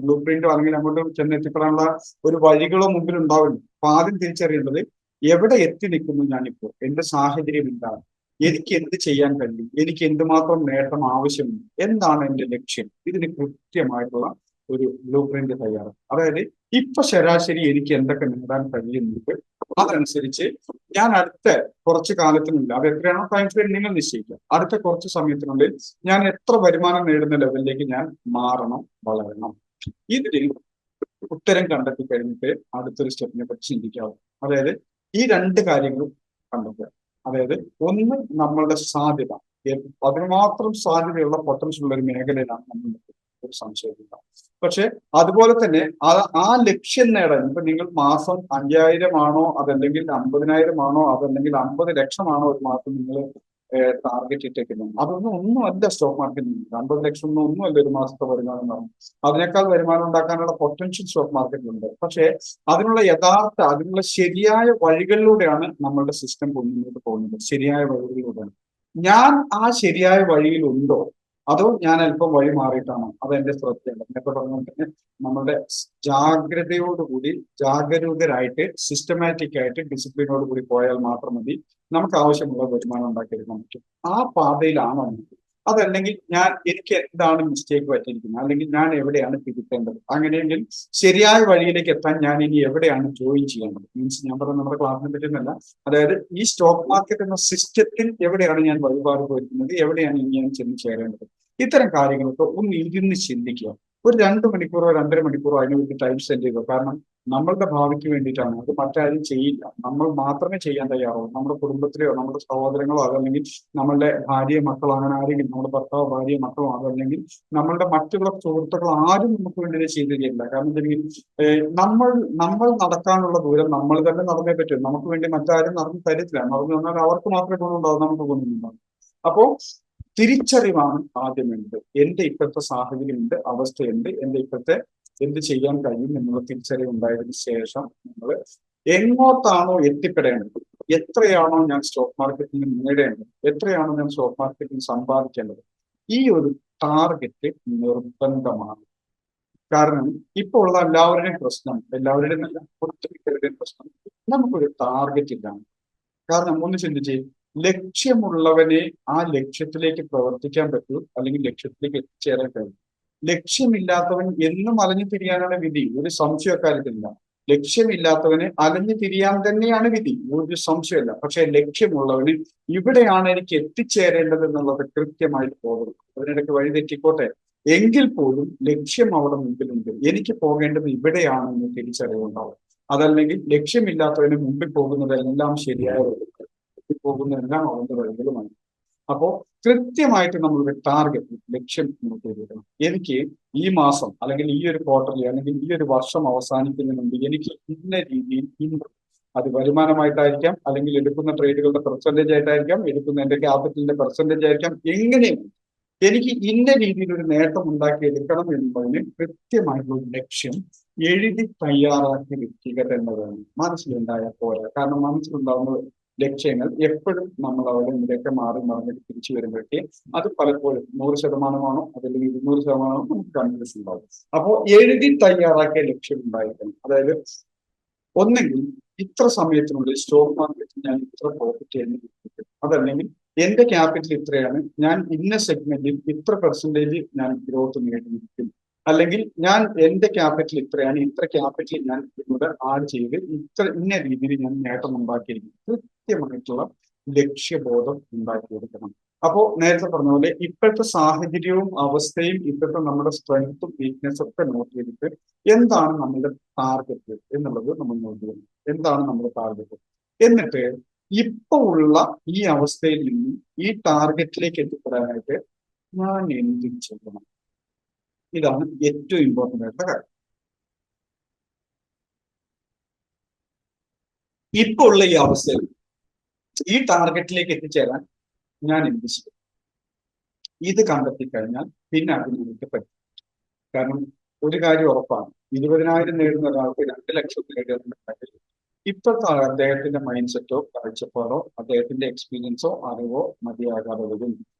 ബ്ലൂ പ്രിന്റോ അല്ലെങ്കിൽ അങ്ങോട്ട് ചെന്നെത്തിപ്പെടാനുള്ള ഒരു വഴികളോ മുമ്പിൽ ഉണ്ടാവില്ല. അപ്പൊ ആദ്യം തിരിച്ചറിയേണ്ടത് എവിടെ എത്തി നിൽക്കുന്നു ഞാനിപ്പോൾ, എന്റെ സാഹചര്യം എന്താണ്, എനിക്ക് എന്ത് ചെയ്യാൻ കഴിയും, എനിക്ക് എന്തുമാത്രം നേട്ടം ആവശ്യമുണ്ട്, എന്താണ് എന്റെ ലക്ഷ്യം, ഇതിന് കൃത്യമായിട്ടുള്ള ഒരു ബ്ലൂ പ്രിന്റ് തയ്യാറാണ്. അതായത് ഇപ്പൊ ശരാശരി എനിക്ക് എന്തൊക്കെ നേടാൻ കഴിയുന്നുണ്ട്, അതനുസരിച്ച് ഞാൻ അടുത്ത കുറച്ച് കാലത്തിനുള്ളിൽ, അത് എത്രയാണോ ടൈം ഫ്രെയിം നിങ്ങൾ നിശ്ചയിക്കുക, അടുത്ത കുറച്ച് സമയത്തിനുള്ളിൽ ഞാൻ എത്ര വരുമാനം നേടുന്ന ലെവലിലേക്ക് ഞാൻ മാറണം, വളരണം. ഇതിന് ഉത്തരം കണ്ടെത്തി കഴിഞ്ഞിട്ട് അടുത്തൊരു സ്റ്റെപ്പിനെ പറ്റി ചിന്തിക്കാവും. അതായത് ഈ രണ്ട് കാര്യങ്ങളും കണ്ടെത്തുക. അതായത് ഒന്ന്, നമ്മളുടെ സാധ്യത, അതിന് മാത്രം സാധ്യതയുള്ള പൊട്ടൻഷ്യൽ ഉള്ള ഒരു മേഖലയിലാണ് നമ്മൾ ഒരു സംശയമില്ല. പക്ഷെ അതുപോലെ തന്നെ ആ ലക്ഷ്യം നേടാൻ ഇപ്പൊ നിങ്ങൾ മാസം 5000 ആണോ, അതല്ലെങ്കിൽ 50,000 ആണോ, അതല്ലെങ്കിൽ 50 ലക്ഷമാണോ ഒരു മാസം നിങ്ങൾ ടാർഗറ്റ് ഇട്ടേക്കുന്നത്, ഒന്നും അല്ല സ്റ്റോക്ക് മാർക്കറ്റിൽ. 50 ലക്ഷം ഒന്നുമല്ല ഒരു മാസത്തെ വരുമാനം എന്ന് പറഞ്ഞു. അതിനേക്കാൾ വരുമാനം ഉണ്ടാക്കാനുള്ള പൊട്ടൻഷ്യൽ സ്റ്റോക്ക് മാർക്കറ്റിലുണ്ട്. പക്ഷേ അതിനുള്ള ശരിയായ വഴികളിലൂടെയാണ് നമ്മളുടെ സിസ്റ്റം മുന്നോട്ട് പോകുന്നത്. ശരിയായ വഴികളിലൂടെയാണ്. ഞാൻ ആ ശരിയായ വഴിയിലുണ്ടോ, അതോ ഞാൻ അല്പം വഴി മാറിയിട്ടാണോ, അതെന്റെ ശ്രദ്ധയുണ്ട്. എന്നൊക്കെ പറഞ്ഞുകൊണ്ട് തന്നെ നമ്മളുടെ ജാഗ്രതയോടുകൂടി, ജാഗരൂകരായിട്ട്, സിസ്റ്റമാറ്റിക് ആയിട്ട്, ഡിസിപ്ലിനോട് കൂടി പോയാൽ മാത്രം മതി നമുക്ക് ആവശ്യമുള്ള വരുമാനം ഉണ്ടാക്കിയെടുക്കാൻ പറ്റും. ആ പാതയിലാണോ അതല്ലെങ്കിൽ എനിക്ക് എന്താണ് മിസ്റ്റേക്ക് പറ്റിയിരിക്കുന്നത്, അല്ലെങ്കിൽ ഞാൻ എവിടെയാണ് തിരുത്തേണ്ടത്, അങ്ങനെയെങ്കിൽ ശരിയായ വഴിയിലേക്ക് എത്താൻ ഞാൻ ഇനി എവിടെയാണ് ജോയിൻ ചെയ്യേണ്ടത്. മീൻസ് ഞാൻ പറഞ്ഞ നമ്മുടെ ക്ലാസ്സിനെ പറ്റുന്നല്ല, അതായത് ഈ സ്റ്റോക്ക് മാർക്കറ്റ് എന്ന സിസ്റ്റത്തിൽ എവിടെയാണ് ഞാൻ വഴിപാട് പോയിരിക്കുന്നത്, എവിടെയാണ് ഇനി ഞാൻ ചെന്ന് ചേരേണ്ടത്, ഇത്തരം കാര്യങ്ങളൊക്കെ ഒന്ന് ഇരുന്ന് ചിന്തിക്കുക. ഒരു 2 മണിക്കൂറോ 2.5 മണിക്കൂറോ അതിന് വേണ്ടി ടൈം സ്പെൻഡ് ചെയ്യുക. കാരണം നമ്മളുടെ ഭാവിക്ക് വേണ്ടിയിട്ടാണ്. അത് മറ്റാരും ചെയ്യില്ല, നമ്മൾ മാത്രമേ ചെയ്യാൻ തയ്യാറാവൂ. നമ്മുടെ കുടുംബത്തിലെയോ നമ്മുടെ സഹോദരങ്ങളോ, അതല്ലെങ്കിൽ നമ്മളുടെ ഭാര്യ മക്കളോ, അങ്ങനെ ആരെങ്കിലും, നമ്മുടെ ഭർത്താവോ ഭാര്യ മക്കളോ, അതല്ലെങ്കിൽ നമ്മളുടെ മറ്റുള്ള സുഹൃത്തുക്കളോ ആരും നമുക്ക് വേണ്ടി ചെയ്തു തരില്ല. കാരണം എന്താണെങ്കിൽ നമ്മൾ നടക്കാനുള്ള ദൂരം നമ്മൾ തന്നെ നടന്നേ പറ്റും. നമുക്ക് വേണ്ടി മറ്റാരും നടന്നു തരത്തില്ല. നടന്നു വന്നാൽ അവർക്ക് മാത്രമേ ഗുണമുണ്ടാവും, നമുക്ക് ഗുണമുണ്ടാവും. അപ്പോ തിരിച്ചറിവാണ് ആദ്യം വേണ്ടത്. എന്റെ ഇപ്പോഴത്തെ സാഹചര്യമുണ്ട്, അവസ്ഥയുണ്ട്, എന്റെ ഇപ്പോഴത്തെ എന്ത് ചെയ്യാൻ കഴിയും എന്നുള്ള തിരിച്ചറിവ് ഉണ്ടായതിനു ശേഷം നമ്മൾ എങ്ങോട്ടാണോ എത്തിപ്പെടേണ്ടത്, എത്രയാണോ ഞാൻ സ്റ്റോക്ക് മാർക്കറ്റിൽ നേടേണ്ടത്, എത്രയാണോ ഞാൻ സ്റ്റോക്ക് മാർക്കറ്റിൽ സമ്പാദിക്കേണ്ടത്, ഈ ഒരു ടാർഗറ്റ് നിർബന്ധമാണ്. കാരണം ഇപ്പോൾ ഉള്ള എല്ലാവരുടെയും പ്രശ്നം, എല്ലാവരുടെയും നല്ല ഒട്ടുമിക്കരുടെയും പ്രശ്നം, നമുക്കൊരു ടാർഗറ്റ് ഇല്ല. കാരണം ഒന്ന് ചിന്തിച്ച്, ലക്ഷ്യമുള്ളവനെ ആ ലക്ഷ്യത്തിലേക്ക് പ്രവർത്തിക്കാൻ പറ്റൂ, അല്ലെങ്കിൽ ലക്ഷ്യത്തിലേക്ക് എത്തിച്ചേരാൻ കഴിയും. ലക്ഷ്യമില്ലാത്തവൻ എന്നും അലഞ്ഞു തിരിയാനാണ് വിധി, ഒരു സംശയക്കാര്യത്തില്ല. ലക്ഷ്യമില്ലാത്തവന് അലഞ്ഞു തിരിയാൻ തന്നെയാണ് വിധി, ഒരു സംശയമല്ല. പക്ഷെ ലക്ഷ്യമുള്ളവന് ഇവിടെയാണ് എനിക്ക് എത്തിച്ചേരേണ്ടത് എന്നുള്ളത് കൃത്യമായിട്ട് പോകുന്നു. അതിനിടയ്ക്ക് വഴി തെറ്റിക്കോട്ടെ, എങ്കിൽ പോലും ലക്ഷ്യം അവിടെ മുമ്പിലുണ്ട്, എനിക്ക് പോകേണ്ടത് ഇവിടെയാണ് എന്ന് തിരിച്ചറിവുണ്ടാവും. അതല്ലെങ്കിൽ ലക്ഷ്യമില്ലാത്തവന് മുമ്പിൽ പോകുന്നതെല്ലാം ശരിയായ പോകുന്നതെല്ലാം അവന്റെ വഴികളുമാണ്. അപ്പോ കൃത്യമായിട്ട് നമ്മളൊരു ടാർഗറ്റ്, ലക്ഷ്യം നോക്കി എഴുതണം. എനിക്ക് ഈ മാസം, അല്ലെങ്കിൽ ഈ ഒരു ക്വാർട്ടറിൽ, അല്ലെങ്കിൽ ഈ ഒരു വർഷം അവസാനിക്കുന്നതിന് മുമ്പ് എനിക്ക് ഇന്ന രീതിയിൽ അത് വരുമാനമായിട്ടായിരിക്കാം, അല്ലെങ്കിൽ എടുക്കുന്ന ട്രേഡുകളുടെ പെർസെന്റേജ് ആയിട്ടായിരിക്കാം, എടുക്കുന്ന എന്റെ ക്യാപിറ്റലിന്റെ പെർസെന്റേജ് ആയിരിക്കാം, എങ്ങനെയും എനിക്ക് ഇന്ന രീതിയിൽ ഒരു നേട്ടം ഉണ്ടാക്കിയെടുക്കണം എന്നതിന് കൃത്യമായിട്ടുള്ള ഒരു ലക്ഷ്യം എഴുതി തയ്യാറാക്കിയ വ്യക്തികൾ എന്നതാണ്. മനസ്സിലുണ്ടായാൽ പോരാ. കാരണം മനസ്സിലുണ്ടാവുന്ന ലക്ഷ്യങ്ങൾ എപ്പോഴും നമ്മൾ അവിടെ നിലയൊക്കെ മാറി മറിഞ്ഞിട്ട് തിരിച്ചു വരുമ്പോഴേക്ക് അത് പലപ്പോഴും 100%ആണോ അതല്ലെങ്കിൽ 200%ആണോ നമുക്ക് കൺഫ്യൂഷൻ ഉണ്ടാവും. അപ്പോൾ എഴുതി തയ്യാറാക്കിയ ലക്ഷ്യം ഉണ്ടായിരിക്കണം. അതായത് ഒന്നെങ്കിൽ ഇത്ര സമയത്തിനുള്ളിൽ സ്റ്റോക്ക് മാർക്കറ്റിൽ ഞാൻ ഇത്ര പ്രോഫിറ്റ് ചെയ്യുന്ന, അതല്ലെങ്കിൽ എന്റെ ക്യാപിറ്റൽ ഇത്രയാണ്, ഞാൻ ഇന്ന സെഗ്മെന്റിൽ ഇത്ര പെർസെന്റേജ് ഞാൻ ഗ്രോത്ത് നേടിയിരിക്കും, അല്ലെങ്കിൽ ഞാൻ എന്റെ ക്യാപിറ്റൽ ഇത്രയാണ്, ഇത്ര ക്യാപിറ്റൽ ഞാൻ ഇവിടെ ആഡ് ചെയ്ത് ഇന്ന രീതിയിൽ ഞാൻ നേട്ടം ഉണ്ടാക്കിയിരിക്കും. കൃത്യമായിട്ടുള്ള ലക്ഷ്യബോധം ഉണ്ടാക്കിയെടുക്കണം. അപ്പോ നേരത്തെ പറഞ്ഞ പോലെ ഇപ്പോഴത്തെ സാഹചര്യവും അവസ്ഥയും, ഇപ്പോഴത്തെ നമ്മുടെ സ്ട്രെങ്ത്തും വീക്ക്നെസ്സും ഒക്കെ നോട്ട് ചെയ്തിട്ട് എന്താണ് നമ്മുടെ ടാർഗറ്റ് എന്നുള്ളത് നമ്മൾ നോട്ട് ചെയ്യണം. എന്താണ് നമ്മുടെ ടാർഗറ്റ്, എന്നിട്ട് ഇപ്പൊ ഉള്ള ഈ അവസ്ഥയിൽ നിന്നും ഈ ടാർഗറ്റിലേക്ക് എത്തിപ്പെടാനായിട്ട് ഞാൻ എന്ത് ചെയ്യണം, ഇതാണ് ഏറ്റവും ഇമ്പോർട്ടൻ്റ് ആയിട്ടുള്ള കാര്യം. ഇപ്പൊ ഉള്ള ഈ അവസ്ഥയിൽ ഈ ടാർഗറ്റിലേക്ക് എത്തിച്ചേരാൻ ഞാൻ എന്ത് ചെയ്യും, ഇത് കണ്ടെത്തി കഴിഞ്ഞാൽ പിന്നെ അതിന് എനിക്ക് പറ്റും. കാരണം ഒരു കാര്യം ഉറപ്പാണ്, 20,000 നേടുന്ന ഒരാൾക്ക് 2 ലക്ഷം നേടുന്നുണ്ടെങ്കിൽ ഇപ്പോഴത്തെ അദ്ദേഹത്തിന്റെ മൈൻഡ് സെറ്റോ കാഴ്ചപ്പാടോ അദ്ദേഹത്തിന്റെ എക്സ്പീരിയൻസോ അറിവോ മതിയാകാതെ വരും.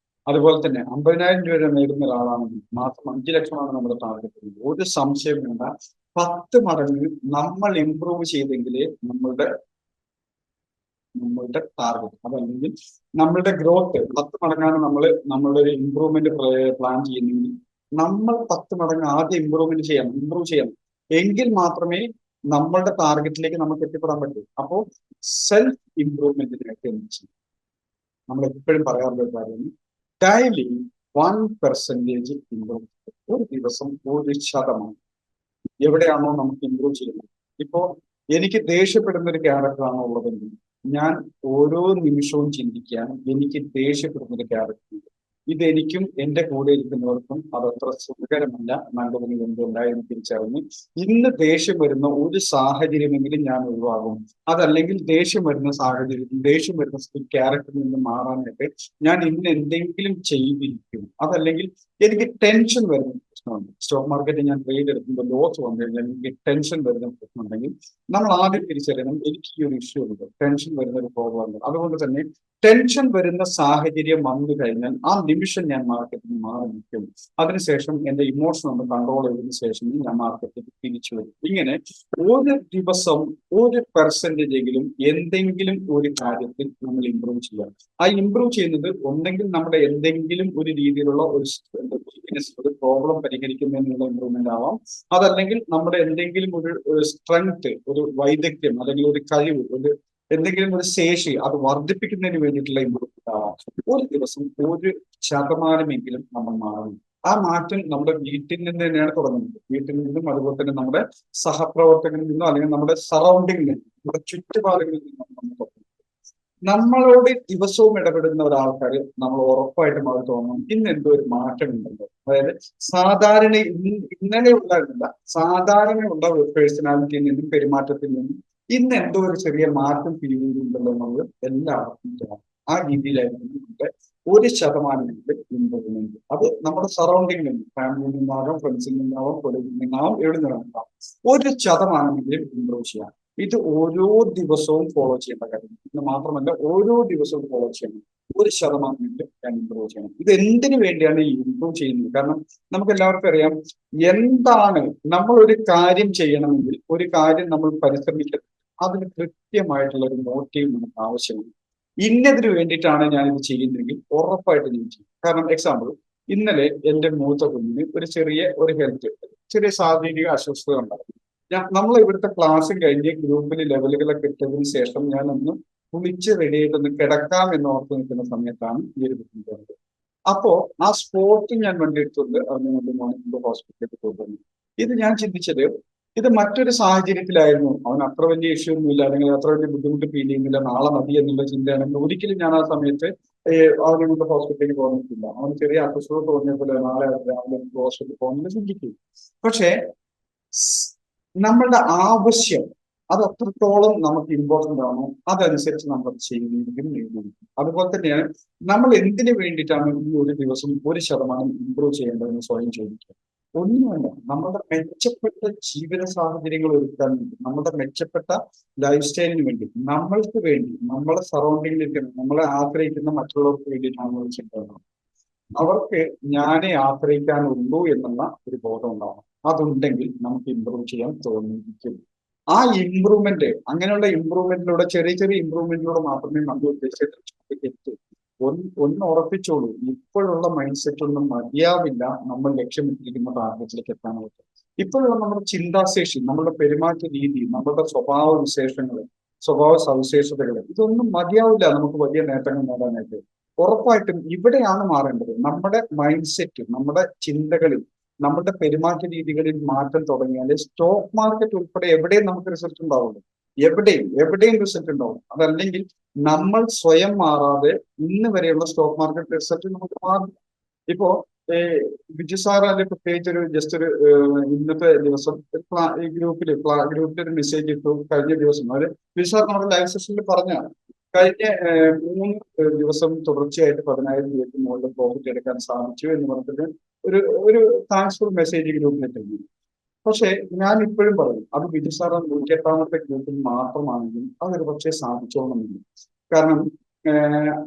അതുപോലെ തന്നെ 50,000 രൂപ നേടുന്ന ഒരാളാണെങ്കിൽ മാസം 5 ലക്ഷമാണ് നമ്മുടെ ടാർഗറ്റ്. ഒരു സംശയം വേണ്ട, 10 മടങ്ങ് നമ്മൾ ഇംപ്രൂവ് ചെയ്തെങ്കിലേ നമ്മളുടെ ടാർഗറ്റ് അതല്ലെങ്കിൽ നമ്മളുടെ ഗ്രോത്ത് 10 മടങ്ങാണ് നമ്മളുടെ ഒരു ഇമ്പ്രൂവ്മെന്റ് പ്ലാൻ ചെയ്യുന്നെങ്കിൽ നമ്മൾ 10 മടങ്ങ് ആദ്യം ഇമ്പ്രൂവ് ചെയ്യണം എങ്കിൽ മാത്രമേ നമ്മളുടെ ടാർഗറ്റിലേക്ക് നമുക്ക് എത്തിപ്പെടാൻ പറ്റൂ. അപ്പോൾ സെൽഫ് ഇംപ്രൂവ്മെന്റിനായിട്ട് എന്ത് ചെയ്യും? നമ്മൾ എപ്പോഴും പറയാറുള്ള ഒരു കാര്യമാണ്, ഡെയിലി 1% ഇമ്പ്രൂവ്. ഒരു ദിവസം 1%. എവിടെയാണോ നമുക്ക് ഇമ്പ്രൂവ് ചെയ്യുന്നത്. ഇപ്പോ എനിക്ക് ദേഷ്യപ്പെടുന്ന ഒരു ക്യാരക്ടറാണോ ഉള്ളതെങ്കിൽ ഞാൻ ഓരോ നിമിഷവും ചിന്തിക്കാൻ എനിക്ക് ദേഷ്യപ്പെടുന്ന ഒരു ക്യാരക്ടർ ഇതെനിക്കും എന്റെ കൂടെ ഇരിക്കുന്നവർക്കും അതത്ര സുഖകരമല്ല, നല്ലതിന് എന്തുണ്ടായെന്ന് തിരിച്ചറിഞ്ഞ് ഇന്ന് ദേഷ്യം വരുന്ന ഒരു സാഹചര്യമെങ്കിലും ഞാൻ ഒഴിവാകും. അതല്ലെങ്കിൽ ദേഷ്യം വരുന്ന ക്യാരക്ടറിൽ നിന്ന് മാറാനായിട്ട് ഞാൻ ഇന്ന് എന്തെങ്കിലും ചെയ്തിരിക്കും. അതല്ലെങ്കിൽ എനിക്ക് ടെൻഷൻ വരുന്ന പ്രശ്നമുണ്ട്. സ്റ്റോക്ക് മാർക്കറ്റിൽ ഞാൻ ട്രേഡ് എടുക്കുമ്പോൾ ലോസ് വന്നു കഴിഞ്ഞാൽ എനിക്ക് ടെൻഷൻ വരുന്ന പ്രശ്നമുണ്ടെങ്കിൽ നമ്മൾ ആദ്യം തിരിച്ചറിയണം, എനിക്ക് ഈ ഒരു ഇഷ്യൂ ഉണ്ട്, ടെൻഷൻ വരുന്ന ഒരു പ്രോബ്ലം ഉണ്ട്. അതുകൊണ്ട് തന്നെ ടെൻഷൻ വരുന്ന സാഹചര്യം വന്നു കഴിഞ്ഞാൽ ആ നിമിഷം ഞാൻ മാർക്കറ്റിൽ മാറി നിൽക്കും. അതിനുശേഷം എന്റെ ഇമോഷൻ ഒന്ന് കൺട്രോൾ ചെയ്തതിനു ശേഷം ഞാൻ മാർക്കറ്റിൽ തിരിച്ചു വരും. ഇങ്ങനെ ഒരു ദിവസം 1% എന്തെങ്കിലും ഒരു കാര്യത്തിൽ നമ്മൾ ഇമ്പ്രൂവ് ചെയ്യാം. ആ ഇമ്പ്രൂവ് ചെയ്യുന്നത് ഒന്നെങ്കിൽ നമ്മുടെ എന്തെങ്കിലും ഒരു രീതിയിലുള്ള ഒരു പ്രോബ്ലം പരിഹരിക്കുന്നതിനുള്ള ഇമ്പ്രൂവ്മെന്റ് ആവാം. അതല്ലെങ്കിൽ നമ്മുടെ എന്തെങ്കിലും ഒരു സ്ട്രെങ്ത്, ഒരു വൈദഗ്ധ്യം അല്ലെങ്കിൽ ഒരു കഴിവ്, എന്തെങ്കിലും ഒരു ശേഷി അത് വർദ്ധിപ്പിക്കുന്നതിന് വേണ്ടിയിട്ടുള്ള ഇമ്പ്രൂവ്മെന്റ് ആവാം. ഒരു ദിവസം 1% നമ്മൾ മാറും. ആ മാറ്റം നമ്മുടെ വീട്ടിൽ നിന്ന് തന്നെയാണ് തുടങ്ങുന്നത്. വീട്ടിൽ നിന്നും അതുപോലെ തന്നെ നമ്മുടെ സഹപ്രവർത്തകരിൽ നിന്നും അല്ലെങ്കിൽ നമ്മുടെ സറൗണ്ടിങ്ങിൽ നിന്നും നമ്മുടെ ചുറ്റുപാടുകളിൽ നിന്നും നമ്മൾ തുടങ്ങും. നമ്മളോട് ദിവസവും ഇടപെടുന്ന ഒരാൾക്കാർ നമ്മൾ ഉറപ്പായിട്ടും അവർ തോന്നും ഇന്ന് എന്തോ ഒരു മാറ്റം ഉണ്ടല്ലോ. അതായത് ഇന്നലെയുള്ള പേഴ്സണാലിറ്റിയിൽ നിന്നും പെരുമാറ്റത്തിൽ നിന്നും ഇന്ന് എന്തോ ഒരു ചെറിയ മാറ്റം ഫീൽ ചെയ്യുന്നുണ്ടല്ലോ എന്നുള്ളത് എല്ലാവർക്കും തോന്നും. ആ രീതിയിലായിരിക്കും നമ്മുടെ 1% ഇമ്പ്രൂവ്മെന്റ്. അത് നമ്മുടെ സറൗണ്ടിങ്ങിൽ നിന്നും, ഫാമിലിയിൽ നിന്നാകാം, ഫ്രണ്ട്സിൽ നിന്നാവാം, കൊളീഗിൽ നിന്നാവും, എവിടെ നിന്നാവും 1% ഇമ്പ്രൂവ് ചെയ്യാം. ഇത് ഓരോ ദിവസവും ഫോളോ ചെയ്യേണ്ട കാര്യം. ഇത് മാത്രമല്ല, ഓരോ ദിവസവും ഫോളോ ചെയ്യണം. 1% ഞാൻ ഇമ്പ്രൂവ് ചെയ്യണം. ഇത് എന്തിനു വേണ്ടിയാണ് ഈ ഇമ്പ്രൂവ് ചെയ്യുന്നത്? കാരണം നമുക്ക് എല്ലാവർക്കും അറിയാം, എന്താണ് നമ്മൾ ഒരു കാര്യം ചെയ്യണമെങ്കിൽ, ഒരു കാര്യം നമ്മൾ പരിശ്രമിക്കുന്നത് അതിന് കൃത്യമായിട്ടുള്ള ഒരു മോട്ടീവ് നമുക്ക് ആവശ്യമാണ്. ഇന്നതിന് വേണ്ടിയിട്ടാണ് ഞാൻ ഇത് ചെയ്യുന്നതെങ്കിൽ ഉറപ്പായിട്ട് ഞാൻ ചെയ്യും. കാരണം എക്സാമ്പിൾ, ഇന്നലെ എന്റെ മൂത്ത കുഞ്ഞിന് ഒരു ചെറിയ ശാരീരിക അസ്വസ്ഥത ഉണ്ടായിരുന്നു. നമ്മൾ ഇവിടുത്തെ ക്ലാസ് കഴിഞ്ഞ് ഗ്രൂപ്പിൽ ലെവലുകളൊക്കെ ഇട്ടതിന് ശേഷം ഞാൻ ഒന്ന് കുളിച്ച് റെഡി ആയിട്ടൊന്ന് കിടക്കാം എന്ന് ഓർത്ത് നിൽക്കുന്ന സമയത്താണ് ഈ ഒരു ബുദ്ധിമുട്ട്. അപ്പോ ആ സ്പോട്ട് ഞാൻ വണ്ടി എടുത്തുകൊണ്ട് അതിനുകൊണ്ട് മോർണിംഗ് ഹോസ്പിറ്റലിൽ കൊണ്ടുവന്നു. ഇത് ഞാൻ ചിന്തിച്ചത്, ഇത് മറ്റൊരു സാഹചര്യത്തിലായിരുന്നു. അവൻ അത്ര വലിയ ഇഷ്യൂ ഒന്നുമില്ല, അല്ലെങ്കിൽ അത്ര വലിയ ബുദ്ധിമുട്ട് ഫീൽ ചെയ്യുന്നില്ല, നാളെ മതി എന്നുള്ള ചിന്തയാണെങ്കിൽ ഒരിക്കലും ഞാൻ ആ സമയത്ത് അവനെ കൊണ്ട് ഹോസ്പിറ്റലിൽ പോകുന്നില്ല. അവന് ചെറിയ അസ്വസ്ഥത തോന്നിയപ്പോലെ നാളെ രാവിലെ ഹോസ്പിറ്റലിൽ പോകുന്നത് ചിന്തിക്കും. പക്ഷേ നമ്മളുടെ ആവശ്യം അത് അത്രത്തോളം നമുക്ക് ഇമ്പോർട്ടന്റ് ആണോ അതനുസരിച്ച് നമ്മൾ ചെയ്യുന്നതിനും. അതുപോലെ തന്നെയാണ് നമ്മൾ എന്തിനു വേണ്ടിയിട്ടാണ് ഈ ഒരു ദിവസം 1% ഇമ്പ്രൂവ് ചെയ്യേണ്ടതെന്ന് സ്വയം ചോദിക്കുക. ഒന്നുമല്ല, നമ്മുടെ മെച്ചപ്പെട്ട ജീവിത സാഹചര്യങ്ങൾ ഒരുക്കാൻ വേണ്ടി, നമ്മുടെ മെച്ചപ്പെട്ട ലൈഫ് സ്റ്റൈലിന് വേണ്ടി, നമ്മൾക്ക് വേണ്ടി, നമ്മളെ സറൗണ്ടിങ്ങിൽ നമ്മളെ ആശ്രയിക്കുന്ന മറ്റുള്ളവർക്ക് വേണ്ടിയിട്ടാണ് നമ്മൾ ചിന്തിക്കുന്നത്. അവർക്ക് ഞാനേ ആശ്രയിക്കാനുള്ളൂ എന്നുള്ള ഒരു ബോധം ഉണ്ടാവണം. അതുണ്ടെങ്കിൽ നമുക്ക് ഇമ്പ്രൂവ് ചെയ്യാൻ തോന്നിയിരിക്കും. ആ ഇമ്പ്രൂവ്മെന്റ്, അങ്ങനെയുള്ള ഇമ്പ്രൂവ്മെന്റിലൂടെ, ചെറിയ ചെറിയ ഇമ്പ്രൂവ്മെന്റിലൂടെ മാത്രമേ നമ്മൾ ഉദ്ദേശിച്ച എത്തൂ. ഒന്ന് ഉറപ്പിച്ചോളൂ, ഇപ്പോഴുള്ള മൈൻഡ് സെറ്റ് ഒന്നും മതിയാവില്ല നമ്മൾ ലക്ഷ്യമിട്ടിരിക്കുന്ന ടാർഗറ്റിലേക്ക് എത്താനായിട്ട്. ഇപ്പോഴുള്ള നമ്മുടെ ചിന്താശേഷി, നമ്മുടെ പെരുമാറ്റ രീതി, നമ്മുടെ സ്വഭാവ സവിശേഷതകൾ ഇതൊന്നും മതിയാവില്ല നമുക്ക് വലിയ നേട്ടങ്ങൾ നേടാനായിട്ട്. ഉറപ്പായിട്ടും ഇവിടെയാണ് മാറേണ്ടത്. നമ്മുടെ മൈൻഡ് സെറ്റ്, നമ്മുടെ ചിന്തകളിൽ, നമ്മുടെ പെരുമാറ്റ രീതികളിൽ മാറ്റം തുടങ്ങിയാൽ സ്റ്റോക്ക് മാർക്കറ്റ് ഉൾപ്പെടെ എവിടെയും നമുക്ക് റിസൾട്ട് ഉണ്ടാവുള്ളൂ. എവിടെയും റിസൾട്ട് ഉണ്ടാവും. അതല്ലെങ്കിൽ നമ്മൾ സ്വയം മാറാതെ ഇന്ന് വരെയുള്ള സ്റ്റോക്ക് മാർക്കറ്റ് റിസൾട്ട് നമുക്ക് മാറും. ഇപ്പോ ബിജു സാർ അതിൽ പ്രത്യേകിച്ച് ഒരു ഇന്നത്തെ ദിവസം ഈ ഗ്രൂപ്പിൽ ഒരു മെസ്സേജ് ഇട്ടു. കഴിഞ്ഞ ദിവസം അത് ബിജു സാർ നമ്മുടെ ലൈവ് സെഷനിൽ പറഞ്ഞാണ്. കഴിഞ്ഞ 3 ദിവസം തുടർച്ചയായിട്ട് 10,000 രൂപയ്ക്ക് മുകളിൽ പ്രോഫിറ്റ് എടുക്കാൻ സാധിച്ചു എന്ന് പറഞ്ഞിട്ട് ഒരു താങ്ക്സ്ഫുൾ മെസ്സേജ് ഗ്രൂപ്പിലിട്ടിരുന്നു. പക്ഷെ ഞാൻ ഇപ്പോഴും പറയും, അത് ബിജു സാർ 108ാമത്തെ ഗ്രൂപ്പിൽ മാത്രമാണെങ്കിൽ അതൊരു പക്ഷേ സാധിച്ചോണമെന്നില്ല. കാരണം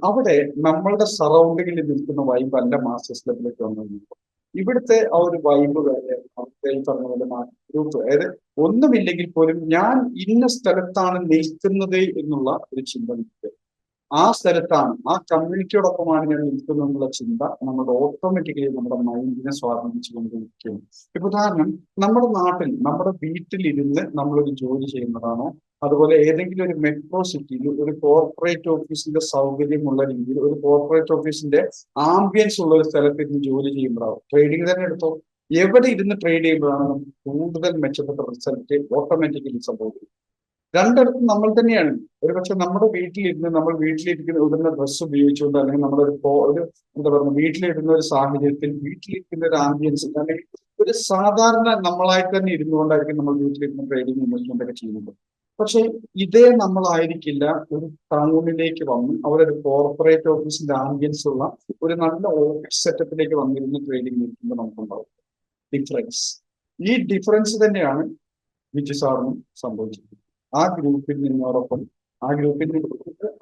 അവിടെ നമ്മളുടെ സറൗണ്ടിങ്ങിൽ നിൽക്കുന്ന വൈബ് അല്ല മാസ്റ്റേഴ്സ് ക്ലബിലേക്ക് വന്നു. ഇവിടുത്തെ ആ ഒരു വൈബ് വരെ അവിടുത്തെ ഈ പറഞ്ഞ പോലെ ഗ്രൂപ്പ്, അതായത് ഒന്നുമില്ലെങ്കിൽ പോലും ഞാൻ ഇന്ന സ്ഥലത്താണ് നിൽക്കുന്നത് എന്നുള്ള ഒരു ചിന്ത നിൽക്കുക. ആ സ്ഥലത്താണ്, ആ കമ്മ്യൂണിറ്റിയോടൊപ്പമാണ് ഞാൻ നിൽക്കുന്നത് എന്നുള്ള ചിന്ത നമ്മുടെ ഓട്ടോമാറ്റിക്കലി നമ്മുടെ മൈൻഡിനെ സ്വാധീനിച്ചു കൊണ്ടിരിക്കുകയാണ്. ഇപ്പൊ ഉദാഹരണം, നമ്മുടെ നാട്ടിൽ നമ്മുടെ വീട്ടിലിരുന്ന് നമ്മളൊരു ജോലി ചെയ്യുന്നതാണോ, അതുപോലെ ഏതെങ്കിലും ഒരു മെട്രോ സിറ്റിയിൽ ഒരു കോർപ്പറേറ്റ് ഓഫീസിന്റെ സൗകര്യമുള്ള രീതിയിൽ ഒരു കോർപ്പറേറ്റ് ഓഫീസിന്റെ ആംബിയൻസ് ഉള്ള ഒരു സ്ഥലത്ത് ഇരുന്ന് ജോലി ചെയ്യുമ്പോഴാവും. ട്രേഡിംഗ് തന്നെ എടുത്തോ, എവിടെ ഇരുന്ന് ട്രേഡ് ചെയ്യുമ്പോഴാണ് നമുക്ക് കൂടുതൽ മെച്ചപ്പെട്ട റിസൾട്ട് ഓട്ടോമാറ്റിക്കലി സംഭവിക്കുന്നത്. രണ്ടിടത്തും നമ്മൾ തന്നെയാണ്. ഒരുപക്ഷെ നമ്മുടെ വീട്ടിലിരുന്ന് നമ്മൾ ഇടുന്ന ഡ്രസ്സ് ഉപയോഗിച്ചുകൊണ്ട്, അല്ലെങ്കിൽ നമ്മളൊരു എന്താ പറയുക, വീട്ടിലിടുന്ന ഒരു സാഹചര്യത്തിൽ വീട്ടിലിരിക്കുന്ന ഒരു ആംബിയൻസ്, അല്ലെങ്കിൽ ഒരു സാധാരണ നമ്മളായിട്ട് തന്നെ ഇരുന്നുകൊണ്ടായിരിക്കും നമ്മൾ വീട്ടിലിരുന്ന് ട്രേഡിംഗ് ഇൻവെസ്റ്റ്മെന്റ് ഒക്കെ ചെയ്യുന്നത്. പക്ഷെ ഇതേ നമ്മളായിരിക്കില്ല ഒരു ടൗണിലേക്ക് വന്ന് അവിടെ ഒരു കോർപ്പറേറ്റ് ഓഫീസിന്റെ ആംബിയൻസ് ഉള്ള ഒരു നല്ല ഓഫീസ് സെറ്റപ്പിലേക്ക് വന്നിരുന്ന് ട്രേഡിംഗ് നിൽക്കുമ്പോൾ നമുക്കുണ്ടാവും ഡിഫറൻസ്. ഈ ഡിഫറൻസ് തന്നെയാണ് വിജി സാറിനും സംഭവിച്ചിരിക്കുന്നത്. ആ ഗ്രൂപ്പിൽ നിന്നോടൊപ്പം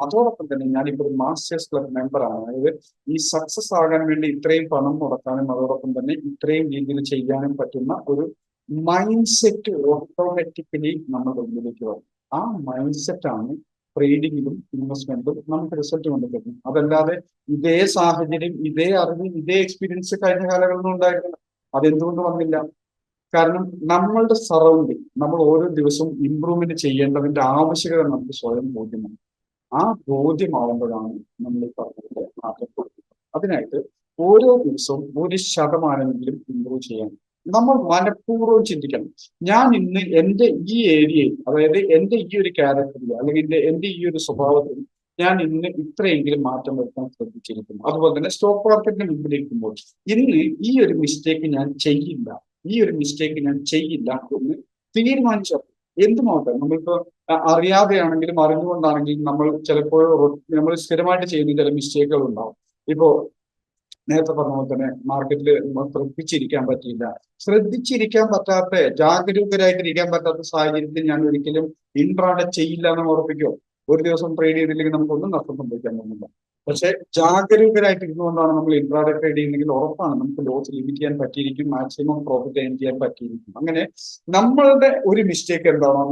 അതോടൊപ്പം തന്നെ ഞാനിപ്പോൾ ഒരു മാസ്റ്റേഴ്സ് ക്ലബ് മെമ്പറാണ്. അതായത് ഈ സക്സസ് ആകാൻ വേണ്ടി ഇത്രയും പണം മുടക്കാനും അതോടൊപ്പം തന്നെ ഇത്രയും രീതിയിൽ ചെയ്യാനും പറ്റുന്ന ഒരു മൈൻഡ് സെറ്റ് ഓട്ടോമാറ്റിക്കലി നമ്മുടെ ഉള്ളിലേക്ക് വരും. ആ മൈൻഡ് സെറ്റാണ് ട്രേഡിങ്ങിലും ഇൻവെസ്റ്റ്മെന്റും നമുക്ക് റിസൾട്ട് കൊണ്ടുവരുന്നത്. അതല്ലാതെ ഇതേ സാഹചര്യം, ഇതേ അറിവ്, ഇതേ എക്സ്പീരിയൻസ് കഴിഞ്ഞ കാലങ്ങളിലും ഉണ്ടായിരുന്നു. അതെന്തുകൊണ്ട് വന്നില്ല? കാരണം നമ്മളുടെ സറൗണ്ടിങ്, നമ്മൾ ഓരോ ദിവസവും ഇമ്പ്രൂവ്മെന്റ് ചെയ്യേണ്ടതിന്റെ ആവശ്യകത നമുക്ക് സ്വയം ബോധ്യമാണ്. ആ ബോധ്യമാവുമ്പോഴാണ് നമ്മൾ ഈ പറഞ്ഞതിന്റെ മാറ്റം കൊടുക്കുന്നത്. അതിനായിട്ട് ഓരോ ദിവസവും 1% ഇമ്പ്രൂവ് ചെയ്യാൻ നമ്മൾ മനഃപൂർവ്വം ചിന്തിക്കണം. ഞാൻ ഇന്ന് എന്റെ ഈ ഏരിയയിൽ, അതായത് എന്റെ ഈ ഒരു ക്യാരക്ടറിൽ, അല്ലെങ്കിൽ എന്റെ ഈ ഒരു സ്വഭാവത്തിൽ ഞാൻ ഇന്ന് ഇത്രയെങ്കിലും മാറ്റം വരുത്താൻ ശ്രദ്ധിച്ചിരിക്കുന്നു. അതുപോലെ തന്നെ സ്റ്റോക്ക് മാർക്കറ്റിന് മുമ്പിലിരിക്കുമ്പോൾ ഇന്ന് ഈ ഒരു മിസ്റ്റേക്ക് ഞാൻ ചെയ്യില്ല എന്ന് തീരുമാനിച്ചു. എന്തുമാവട്ടെ, നമ്മളിപ്പോ അറിയാതെയാണെങ്കിലും അറിഞ്ഞുകൊണ്ടാണെങ്കിലും നമ്മൾ സ്ഥിരമായിട്ട് ചെയ്യുന്ന ചില മിസ്റ്റേക്കുകൾ ഉണ്ടാവും. ഇപ്പോ നേരത്തെ പറഞ്ഞ പോലെ തന്നെ മാർക്കറ്റിൽ ശ്രദ്ധിച്ചിരിക്കാൻ പറ്റാത്ത, ജാഗരൂകരായിട്ടിരിക്കാൻ പറ്റാത്ത സാഹചര്യത്തിൽ ഞാൻ ഒരിക്കലും ഇൻട്രാഡേ ചെയ്യില്ല എന്ന് ഉറപ്പിക്കോ? ഒരു ദിവസം ട്രേഡ് ചെയ്തില്ലെങ്കിൽ നമുക്കൊന്നും നഷ്ടം സംഭവിക്കാൻ പോകുന്നില്ല. പക്ഷെ ജാഗരൂകരായിട്ട് ഇരുന്നുകൊണ്ടാണ് നമ്മൾ ഇൻട്രാഡേ ട്രേഡ് ചെയ്യുന്നെങ്കിൽ ഉറപ്പാണ് നമുക്ക് ലോസ് ലിമിറ്റ് ചെയ്യാൻ പറ്റിയിരിക്കും, മാക്സിമം പ്രോഫിറ്റ് ഏൺ ചെയ്യാൻ പറ്റിയിരിക്കും. അങ്ങനെ നമ്മളുടെ ഒരു മിസ്റ്റേക്ക് എന്താണോ,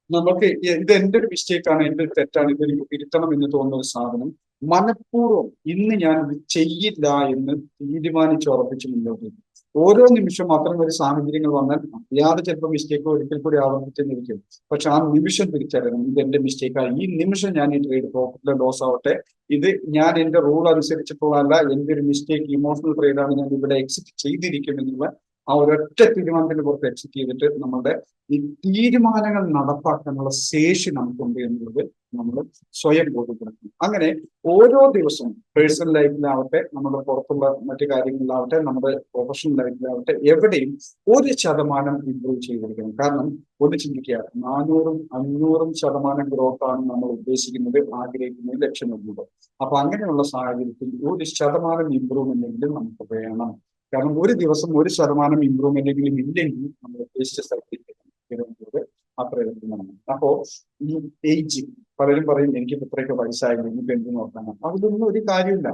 നമുക്ക് ഇത് എന്റെ ഒരു മിസ്റ്റേക്കാണ്, എന്റെ ഒരു തെറ്റാണ്, ഇതെനിക്ക് തിരുത്തണം എന്ന് തോന്നുന്ന ഒരു സാധനം മനഃപൂർവ്വം ഇന്ന് ഞാൻ ഇത് ചെയ്യില്ല എന്ന് തീരുമാനിച്ചുറപ്പിച്ച് മുന്നോട്ട് പോകും. ഓരോ നിമിഷം അത്തരം ഒരു സാഹചര്യങ്ങൾ വന്നാൽ അറിയാതെ ചിലപ്പോൾ മിസ്റ്റേക്ക് ഒരിക്കൽ കൂടി ആവർത്തിച്ചെന്നിരിക്കും. പക്ഷെ ആ നിമിഷം തിരിച്ചറിയണം, ഇത് എന്റെ മിസ്റ്റേക്കാണ്. ഈ നിമിഷം ഞാൻ ഈ ട്രേഡ് പ്രോഫിറ്റിലെ ലോസ് ആവട്ടെ, ഇത് ഞാൻ എന്റെ റൂൾ അനുസരിച്ചിട്ടുള്ളതല്ല, എന്റെ ഒരു മിസ്റ്റേക്ക്, ഇമോഷണൽ ട്രേഡാണ്, ഞാൻ ഇവിടെ എക്സിറ്റ് ചെയ്തിരിക്കും എന്നുള്ള ആ ഒരൊറ്റ തീരുമാനത്തിന്റെ പുറത്ത് എക്സിറ്റ് ചെയ്തിട്ട് നമ്മുടെ ഈ തീരുമാനങ്ങൾ നടപ്പാക്കാനുള്ള ശേഷി നമുക്കുണ്ട് എന്നുള്ളത് നമ്മൾ സ്വയം ബോധ്യപ്പെടുത്തും. അങ്ങനെ ഓരോ ദിവസവും പേഴ്സണൽ ലൈഫിലാവട്ടെ, നമ്മുടെ പുറത്തുള്ള മറ്റു കാര്യങ്ങളിലാവട്ടെ, നമ്മുടെ പ്രൊഫഷണൽ ലൈഫിലാവട്ടെ, എവിടെയും 1% ഇംപ്രൂവ് ചെയ്തിരിക്കണം. കാരണം ഒന്ന് ചിന്തിക്കുക, 400-500% ഗ്രോത്ത് ആണ് നമ്മൾ ഉദ്ദേശിക്കുന്നത്, ആഗ്രഹിക്കുന്നത്, ലക്ഷ്യമിടുന്നത്. അപ്പൊ അങ്ങനെയുള്ള സാഹചര്യത്തിൽ 1% ഇംപ്രൂവ്മെന്റെങ്കിലും നമുക്ക് വേണം. കാരണം ഒരു ദിവസം 1% ഇംപ്രൂവ്മെന്റെങ്കിലും ഇല്ലെങ്കിൽ നമ്മൾ ഉദ്ദേശിച്ച സ്ഥലത്തേക്ക് വരുന്നത് അത്ര എളുപ്പമാണ്. അപ്പോ ഈ ഏജ്, പലരും പറയും എനിക്ക് ഇത്രയൊക്കെ വയസ്സായില്ല, എനിക്ക് എന്ത് നോക്കണം. അതിലൊന്നും ഒരു കാര്യമില്ല.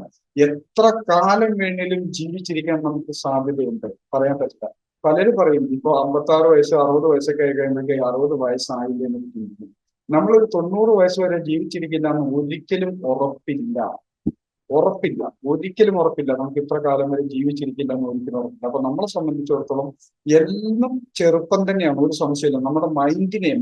എത്ര കാലം വേണേലും ജീവിച്ചിരിക്കാൻ നമുക്ക് സാധ്യതയുണ്ട്, പറയാൻ പറ്റില്ല. പലരും പറയും ഇപ്പൊ 56 വയസ്സ് 60 വയസ്സൊക്കെ ആയി കഴിയുമ്പോഴേക്കും 60 വയസ്സായില്ല എന്ന് ചിന്തിക്കും. നമ്മളൊരു 90 വയസ്സ് വരെ ജീവിച്ചിരിക്കില്ല എന്ന് ഒരിക്കലും ഒരിക്കലും ഉറപ്പില്ല. നമുക്ക് ഇത്ര കാലം വരെ ജീവിച്ചിരിക്കില്ല എന്ന് ഒരിക്കലും ഉറപ്പില്ല. അപ്പൊ നമ്മളെ സംബന്ധിച്ചിടത്തോളം എല്ലാം ചെറുപ്പം തന്നെയാണ്, ഒരു സംശയമില്ല. നമ്മുടെ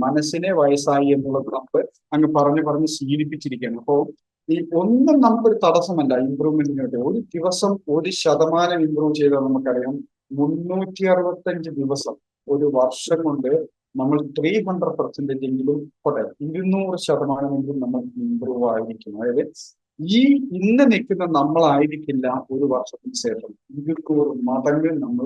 മനസ്സിനെ വയസ്സായി എന്നുള്ളത് നമ്മൾ അങ്ങ് പറഞ്ഞ് ശീലിപ്പിച്ചിരിക്കുകയാണ്. അപ്പോൾ ഈ ഒന്നും നമുക്കൊരു തടസ്സമല്ല ഇമ്പ്രൂവ്മെന്റിന് വേണ്ടി. ഒരു ദിവസം 1% ഇമ്പ്രൂവ് ചെയ്താൽ നമുക്കറിയാം 365 ദിവസം, ഒരു വർഷം കൊണ്ട് നമ്മൾ 300% എങ്കിലും 200% നമ്മൾ ഇമ്പ്രൂവ് ആയിരിക്കും. അതായത് ഈ ഇന്ന് നിൽക്കുന്ന നമ്മളായിരിക്കില്ല ഒരു വർഷത്തിന് ശേഷം 200 മടങ്ങ് നമ്മൾ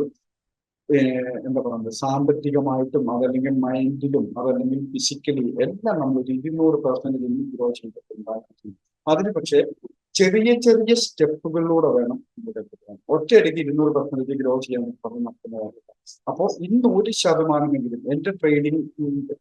എന്താ പറയുന്നത്, സാമ്പത്തികമായിട്ടും അതല്ലെങ്കിൽ മൈൻഡിലും അതല്ലെങ്കിൽ ഫിസിക്കലി എല്ലാം നമ്മൾ 200% ഗ്രോ ചെയ്തിട്ടുണ്ടായിരിക്കും. അതിന് പക്ഷേ ചെറിയ ചെറിയ സ്റ്റെപ്പുകളിലൂടെ വേണം ഇവിടെ പോകാൻ. ഒറ്റയടിക്ക് 200% ഗ്രോ ചെയ്യാൻ പറഞ്ഞ് നടക്കുന്ന കാര്യമില്ല. അപ്പോൾ ഇന്ന് 1% എന്റെ ട്രേഡിംഗ്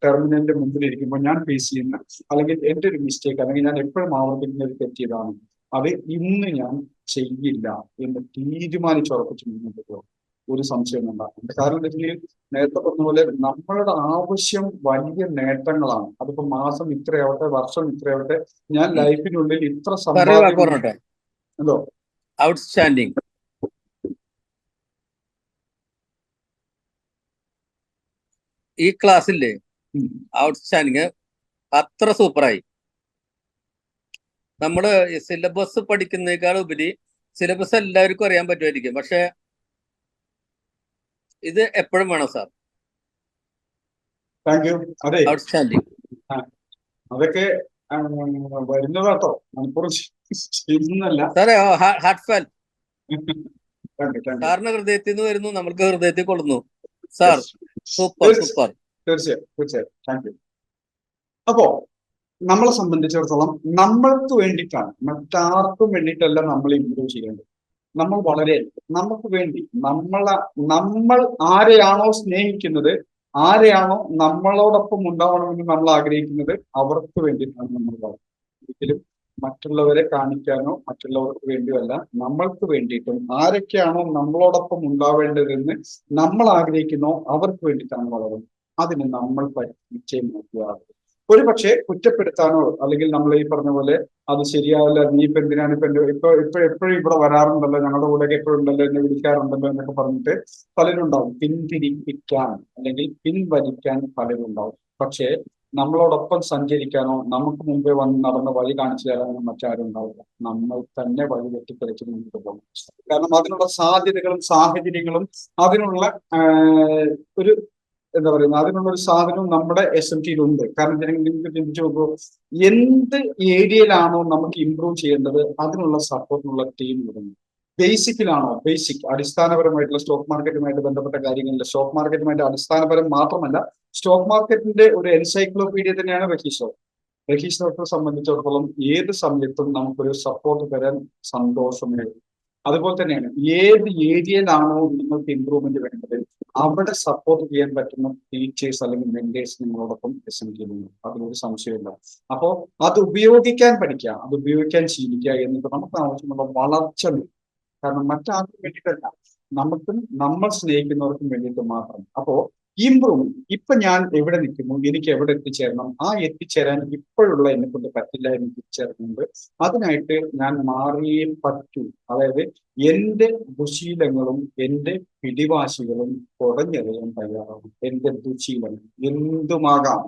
ടെർമിനലിന്റെ മുമ്പിലിരിക്കുമ്പോൾ ഞാൻ ഫേസ് ചെയ്യുന്ന അല്ലെങ്കിൽ എന്റെ ഒരു മിസ്റ്റേക്ക് അല്ലെങ്കിൽ ഞാൻ എപ്പോഴും ആവർത്തിക്കുന്ന ഒരു തെറ്റിയതാണ്, അത് ഇന്ന് ഞാൻ ചെയ്യില്ല എന്ന് തീരുമാനിച്ചുറപ്പിച്ച് മുന്നോട്ട് പോകും. ഒരു സംശയം ഉണ്ടാകും. കാരണം എന്താ വെച്ചാൽ നേരത്തെ പറഞ്ഞ പോലെ നമ്മളുടെ ആവശ്യം വലിയ നേട്ടങ്ങളാണ്. അതിപ്പോ മാസം ഇത്രയാവട്ടെ, വർഷം ഇത്രയാവട്ടെ, ഞാൻ ലൈഫിനുള്ളിൽ ഇത്ര സമ്പാദ്യം എന്തോ ഔട്ട്സ്റ്റാൻഡിങ്. ഈ ക്ലാസ്സില്ലേ ഔട്ട്സ്റ്റാൻഡിങ് അത്ര സൂപ്പറായി. നമ്മള് സിലബസ് പഠിക്കുന്നതിനേക്കാൾ ഉപരി സിലബസ് എല്ലാവർക്കും അറിയാൻ പറ്റുമായിരിക്കും, പക്ഷെ ഇത് എപ്പോഴും വേണം സാർ. Thank you. അതെ, ഔട്ട്സ്റ്റാൻഡിങ്. അതൊക്കെ വരുന്നതാട്ടോ, മണിപ്പൂർ ചെയ്യുന്നല്ല. സാറേ ഹാർട്ട് ഫെൽ താങ്ക് യു. സാറിന്റെ ഹൃദയത്തിൽ നിന്ന് വരുന്നു, നമ്മൾക്ക് ഹൃദയത്തിൽ കൊള്ളുന്നു സാർ. Super super. തീർച്ചയായും തീർച്ചയായും താങ്ക് യു. അപ്പോ നമ്മളെ സംബന്ധിച്ചിടത്തോളം നമ്മൾക്ക് വേണ്ടിയിട്ടാണ്, മറ്റാർക്കും വേണ്ടിയിട്ടല്ല നമ്മൾ ഇമ്പ്രൂവ് ചെയ്യേണ്ടത്. നമ്മൾ വളരെ നമുക്ക് വേണ്ടി നമ്മൾ ആരെയാണോ സ്നേഹിക്കുന്നത്, ആരെയാണോ നമ്മളോടൊപ്പം ഉണ്ടാവണമെന്ന് നമ്മൾ ആഗ്രഹിക്കുന്നത്, അവർക്ക് വേണ്ടിയിട്ടാണ് നമ്മൾ പറയുന്നത്. ഒരിക്കലും മറ്റുള്ളവരെ കാണിക്കാനോ മറ്റുള്ളവർക്ക് വേണ്ടിയോ അല്ല, നമ്മൾക്ക് വേണ്ടിയിട്ടും ആരൊക്കെയാണോ നമ്മളോടൊപ്പം ഉണ്ടാവേണ്ടതെന്ന് നമ്മൾ ആഗ്രഹിക്കുന്നോ അവർക്ക് വേണ്ടിയിട്ടാണ് വളരുന്നത്. അതിന് നമ്മൾ നിശ്ചയം നോക്കുക. ഒരു പക്ഷേ കുറ്റപ്പെടുത്താനോ അല്ലെങ്കിൽ നമ്മൾ ഈ പറഞ്ഞ പോലെ അത് ശരിയാവില്ല, നീ ഇപ്പൊ എന്തിനാണ് എപ്പോഴും ഇവിടെ വരാറുണ്ടല്ലോ, ഞങ്ങളുടെ കൂടെയൊക്കെ എപ്പോഴും ഉണ്ടല്ലോ, എന്നെ വിളിക്കാറുണ്ടല്ലോ എന്നൊക്കെ പറഞ്ഞിട്ട് പലരും ഉണ്ടാവും. പിന്തിരിപ്പിക്കാൻ അല്ലെങ്കിൽ പിൻവലിക്കാൻ പലരും ഉണ്ടാവും. പക്ഷേ നമ്മളോടൊപ്പം സഞ്ചരിക്കാനോ നമുക്ക് മുമ്പേ വന്ന് നടന്ന വഴി കാണിച്ചു തരാനോ മറ്റാരും ഉണ്ടാവില്ല. നമ്മൾ തന്നെ വഴി വെട്ടിത്തെളിച്ച് മുന്നോട്ട് പോകും. കാരണം അതിനുള്ള സാധ്യതകളും സാഹചര്യങ്ങളും അതിനുള്ള ഒരു എന്താ പറയുന്നത്, അതിനുള്ള ഒരു സാധനവും നമ്മുടെ SMT-യിലുണ്ട്. കാരണം നിങ്ങൾക്ക് ചിന്തിച്ചു നോക്കൂ, എന്ത് ഏരിയയിലാണോ നമുക്ക് ഇമ്പ്രൂവ് ചെയ്യേണ്ടത് അതിനുള്ള സപ്പോർട്ടിനുള്ള ടീം വരുന്നു. ബേസിക്കിലാണോ, ബേസിക് അടിസ്ഥാനപരമായിട്ടുള്ള സ്റ്റോക്ക് മാർക്കറ്റുമായിട്ട് ബന്ധപ്പെട്ട കാര്യങ്ങളിൽ, സ്റ്റോക്ക് മാർക്കറ്റുമായിട്ട് അടിസ്ഥാനപരം മാത്രമല്ല, സ്റ്റോക്ക് മാർക്കറ്റിന്റെ ഒരു എൻസൈക്ലോപീഡിയ തന്നെയാണ് റഹീഷ് ഡോക്ടറെ സംബന്ധിച്ചിടത്തോളം ഏത് സമയത്തും നമുക്കൊരു സപ്പോർട്ട് തരാൻ സന്തോഷമേ. അതുപോലെ തന്നെയാണ് ഏത് ഏരിയയിലാണോ നിങ്ങൾക്ക് ഇമ്പ്രൂവ്മെന്റ് വേണ്ടത് അവിടെ സപ്പോർട്ട് ചെയ്യാൻ പറ്റുന്ന ടീച്ചേഴ്സ് അല്ലെങ്കിൽ മെന്റേഴ്സ് നിങ്ങളോടൊപ്പം SMT-യിലുണ്ട്. അതിലൊരു സംശയമില്ല. അപ്പോൾ അത് ഉപയോഗിക്കാൻ പഠിക്കുക, അത് ഉപയോഗിക്കാൻ ശീലിക്കുക എന്നിട്ട് നമുക്ക് ആവശ്യമുള്ള വളർച്ച നേടും. കാരണം മറ്റാർക്കും വേണ്ടിയിട്ടല്ല, നമുക്കും നമ്മൾ സ്നേഹിക്കുന്നവർക്കും വേണ്ടിയിട്ട് മാത്രം. അപ്പോ ഇമ്പ്രൂവ്മെന്റ്, ഇപ്പൊ ഞാൻ എവിടെ നിൽക്കുന്നു, എനിക്ക് എവിടെ എത്തിച്ചേരണം, ആ എത്തിച്ചേരാൻ ഇപ്പോഴുള്ള എന്നെ കൊണ്ട് പറ്റില്ല എന്ന് തിരിച്ചറിഞ്ഞുകൊണ്ട് അതിനായിട്ട് ഞാൻ മാറിയേ പറ്റൂ. അതായത് എന്റെ ദുശീലങ്ങളും എന്റെ പിടിവാശികളും കുടഞ്ഞെറിയാൻ തയ്യാറാണ്. എന്റെ ദുശീലങ്ങൾ എന്തുമാകാം,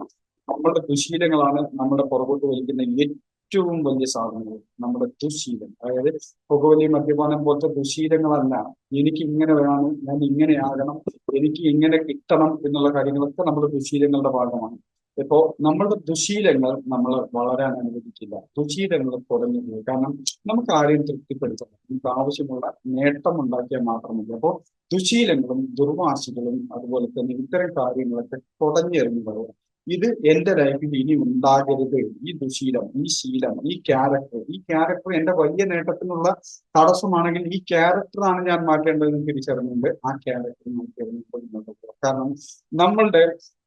നമ്മുടെ ദുശീലങ്ങളാണ് നമ്മുടെ പുറകോട്ട് വലിക്കുന്ന ഏറ്റവും വലിയ സാധനങ്ങൾ. നമ്മുടെ ദുശീലം, അതായത് പുകവലി, മദ്യപാനം പോലത്തെ ദുശീലങ്ങളല്ല. എനിക്ക് ഇങ്ങനെ വേണം, ഞാൻ ഇങ്ങനെ ആകണം, എനിക്ക് ഇങ്ങനെ കിട്ടണം എന്നുള്ള കാര്യങ്ങളൊക്കെ നമ്മുടെ ദുശീലങ്ങളുടെ ഭാഗമാണ്. ഇപ്പോ നമ്മളുടെ ദുശീലങ്ങൾ നമ്മൾ വളരാൻ അനുവദിക്കില്ല. ദുശീലങ്ങൾ കുറഞ്ഞു പോകും. കാരണം നമുക്ക് ആരെയും തൃപ്തിപ്പെടുത്തണം, നമുക്ക് ആവശ്യമുള്ള നേട്ടം ഉണ്ടാക്കിയാൽ മാത്രമല്ല. അപ്പോൾ ദുശീലങ്ങളും ദുർവാശികളും അതുപോലെ തന്നെ ഇത്തരം കാര്യങ്ങളൊക്കെ കുടഞ്ഞെറിഞ്ഞു പറയാം. ഇത് എന്റെ ലൈഫിൽ ഇനി ഉണ്ടാകരുത്. ഈ ദുശീലം, ഈ ശീലം, ഈ ക്യാരക്ടർ എന്റെ വലിയ നേട്ടത്തിനുള്ള തടസ്സമാണെങ്കിൽ ഈ ക്യാരക്ടറാണ് ഞാൻ മാറ്റേണ്ടതെന്ന് തിരിച്ചറിഞ്ഞുകൊണ്ട് ആ ക്യാരക്ടർ മുന്നോട്ട് പോകുക. കാരണം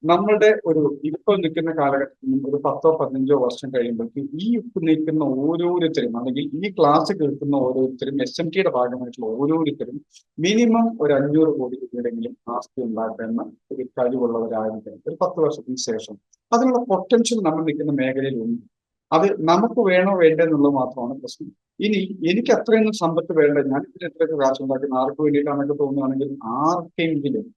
നമ്മളുടെ ഒരു ഇപ്പോൾ നിൽക്കുന്ന കാലഘട്ടത്തിൽ ഒരു 10-15 വർഷം കഴിയുമ്പോഴേക്ക് ഈ നിൽക്കുന്ന ഓരോരുത്തരും അല്ലെങ്കിൽ ഈ ക്ലാസ് കേൾക്കുന്ന ഓരോരുത്തരും SMT-യുടെ ഭാഗമായിട്ടുള്ള ഓരോരുത്തരും മിനിമം ഒരു 500 കോടി രൂപയുടെങ്കിലും ആസ്തി ഉണ്ടാക്കുന്ന ഒരു കഴിവുള്ളവരായിരിക്കണം ഒരു 10 വർഷത്തിന് ശേഷം. അതിനുള്ള പൊട്ടൻഷ്യൽ നമ്മൾ നിൽക്കുന്ന മേഖലയിൽ ഉണ്ട്. അത് നമുക്ക് വേണോ വേണ്ടെന്നുള്ളത് മാത്രമാണ് പ്രശ്നം. ഇനി എനിക്ക് അത്രയൊന്നും സമ്പത്ത് വേണ്ട, ഞാൻ ഇതിന് എത്രയൊക്കെ കാശ് ഉണ്ടാക്കുന്ന ആർക്ക് വേണ്ടിയിട്ടാണൊക്കെ തോന്നുകയാണെങ്കിൽ ആർക്കെങ്കിലും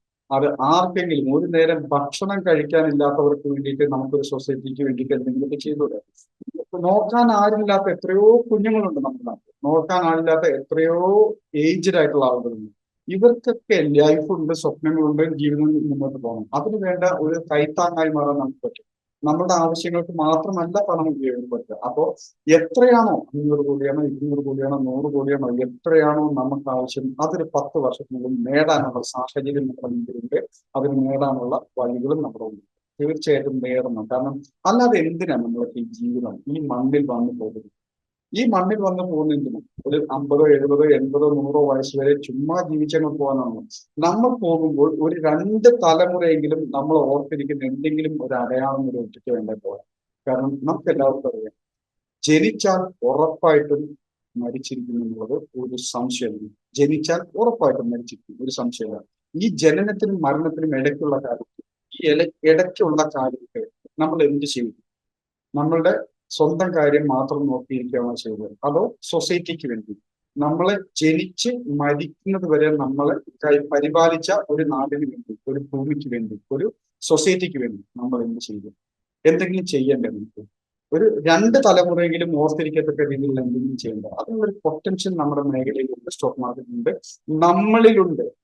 ഒരു നേരം ഭക്ഷണം കഴിക്കാനില്ലാത്തവർക്ക് വേണ്ടിയിട്ട് നമുക്കൊരു സൊസൈറ്റിക്ക് വേണ്ടിയിട്ട് എന്തെങ്കിലുമൊക്കെ ചെയ്തൂടെ? നോക്കാൻ ആരില്ലാത്ത എത്രയോ കുഞ്ഞുങ്ങളുണ്ട് നമ്മുടെ നാട്ടിൽ, നോക്കാൻ ആളില്ലാത്ത എത്രയോ ഏജ്ഡ് ആയിട്ടുള്ള ആളുകളുണ്ട്. ഇവർക്കൊക്കെ ലൈഫുണ്ട്, സ്വപ്നങ്ങളുണ്ട്, ജീവിതം മുന്നോട്ട് പോകണം. അതിന് വേണ്ട ഒരു കൈത്താങ്ങായി മാറാൻ നമുക്ക് പറ്റും. നമ്മുടെ ആവശ്യങ്ങൾക്ക് മാത്രമല്ല പണം ഉപയോഗിക്കപ്പെടുക. അപ്പോൾ എത്രയാണോ 500 കോടിയാണോ 200 കോടിയാണോ 100 കോടിയാണോ എത്രയാണോ നമുക്ക് ആവശ്യം, അതൊരു 10 വർഷത്തിനുള്ളിൽ നേടാനുള്ള സാഹചര്യം നമ്മുടെ മുമ്പിലുണ്ട്. അതിന് നേടാനുള്ള വഴികളും നമ്മുടെ മുമ്പിൽ തീർച്ചയായിട്ടും നേടണം. കാരണം അല്ലാതെ എന്തിനാണ് നമ്മളൊക്കെ ഈ ജീവിതം ഈ മണ്ണിൽ വന്നു പോകുന്നത്? ഈ മണ്ണിൽ വന്ന് പോകുന്നതിനും ഒരു 50, 70, 80, 100 വയസ്സ് വരെ ചുമ്മാ ജീവിച്ചങ്ങ് പോകാനാണ്. നമ്മൾ പോകുമ്പോൾ ഒരു 2 തലമുറയെങ്കിലും നമ്മൾ ഓർത്തിരിക്കുന്ന എന്തെങ്കിലും ഒരു അടയാളം ഒരു ഒറ്റയ്ക്ക് വേണ്ട പോകാം. കാരണം നമുക്ക് എല്ലാവർക്കും അറിയാം, ജനിച്ചാൽ ഉറപ്പായിട്ടും മരിച്ചിരിക്കുന്നു എന്നുള്ളത് ഒരു സംശയമാണ്. ജനിച്ചാൽ ഉറപ്പായിട്ടും മരിച്ചിരിക്കും, ഒരു സംശയമാണ്. ഈ ജനനത്തിനും മരണത്തിനും ഇടയ്ക്കുള്ള കാര്യത്തിൽ, ഈ ഇടയ്ക്കുള്ള കാര്യത്തിൽ നമ്മൾ എന്ത് ചെയ്യും? നമ്മളുടെ സ്വന്തം കാര്യം മാത്രം നോക്കിയിരിക്കുകയാണോ ചെയ്തത്, അതോ സൊസൈറ്റിക്ക് വേണ്ടി നമ്മളെ ജനിച്ച് മരിക്കുന്നത് വരെ നമ്മളെ പരിപാലിച്ച ഒരു നാടിന് വേണ്ടി, ഒരു ഭൂമിക്ക് വേണ്ടി, ഒരു സൊസൈറ്റിക്ക് വേണ്ടി നമ്മൾ എന്ത് ചെയ്തു? എന്തെങ്കിലും ചെയ്യേണ്ടത് നമുക്ക് ഒരു 2 തലമുറയെങ്കിലും ഓർത്തിരിക്കത്തക്ക രീതിയിൽ എന്തെങ്കിലും ചെയ്യേണ്ടത്. അതിനുള്ളൊരു പൊട്ടൻഷ്യൽ നമ്മുടെ മേഖലയിലുണ്ട്, സ്റ്റോക്ക് മാർക്കറ്റിലുണ്ട്,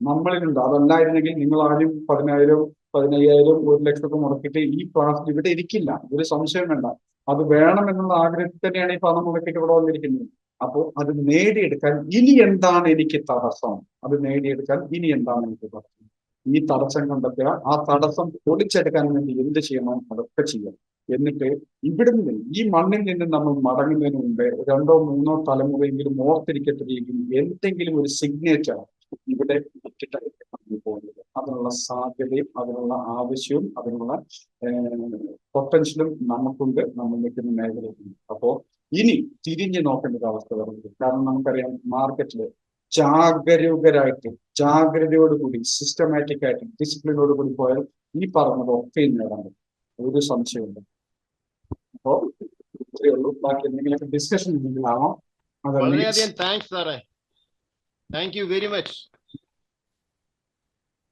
നമ്മളിലുണ്ട്. അതല്ലായിരുന്നെങ്കിൽ നിങ്ങൾ ആരും 10,000, 15,000, 1,00,000 മുടക്കിയിട്ട് ഈ ക്ലാസ്സിൽ ഇവിടെ ഇരിക്കില്ല, ഒരു സംശയം വേണ്ട. അത് വേണമെന്നുള്ള ആഗ്രഹത്തിൽ തന്നെയാണ് ഈ പണം മുടക്കിയിട്ട് ഇവിടെ വന്നിരിക്കുന്നത്. അപ്പോൾ അത് നേടിയെടുക്കാൻ ഇനി എന്താണ് എനിക്ക് തടസ്സം? അത് നേടിയെടുക്കാൻ ഇനി എന്താണ് എനിക്ക് തടസ്സം? ഈ തടസ്സം കണ്ടെത്തുക, ആ തടസ്സം പൊളിച്ചെടുക്കാൻ വേണ്ടി എന്ത് ചെയ്യണം അതൊക്കെ ചെയ്യാം. എന്നിട്ട് ഇവിടുന്ന് ഈ മണ്ണിൽ നിന്ന് നമ്മൾ മടങ്ങുന്നതിന് മുമ്പേ 2, 3 തലമുറയെങ്കിലും ഓർത്തിരിക്കത്ത രീതിയിൽ എന്തെങ്കിലും ഒരു സിഗ്നേച്ചർ ഇവിടെ ഇട്ടിട്ടായിരിക്കും നമ്മൾ പോകുന്നത്. അതിനുള്ള സാധ്യതയും അതിനുള്ള ആവശ്യവും അതിനുള്ള പൊട്ടൻഷ്യലും നമുക്കുണ്ട്, നമ്മൾ നിൽക്കുന്ന മേഖലയിലുണ്ട്. അപ്പോ ഇനി തിരിഞ്ഞു നോക്കേണ്ട ഒരു അവസ്ഥ വരുന്നത്. കാരണം നമുക്കറിയാം, മാർക്കറ്റില് ജാഗ്രതയോടുകൂടി, സിസ്റ്റമാറ്റിക് ആയിട്ട്, ഡിസിപ്ലിനോട് കൂടി പോയാൽ ഈ പറഞ്ഞതൊക്കെ നേടാൻ പറ്റും, ഒരു സംശയമുണ്ട്. അപ്പോ ഇത്രയേ ഉള്ളൂ. ബാക്കി എന്തെങ്കിലുമൊക്കെ ഡിസ്കഷൻ ഉണ്ടെങ്കിലാണോ? വളരെയധികം താങ്ക്സ് സാറേ, thank you very much.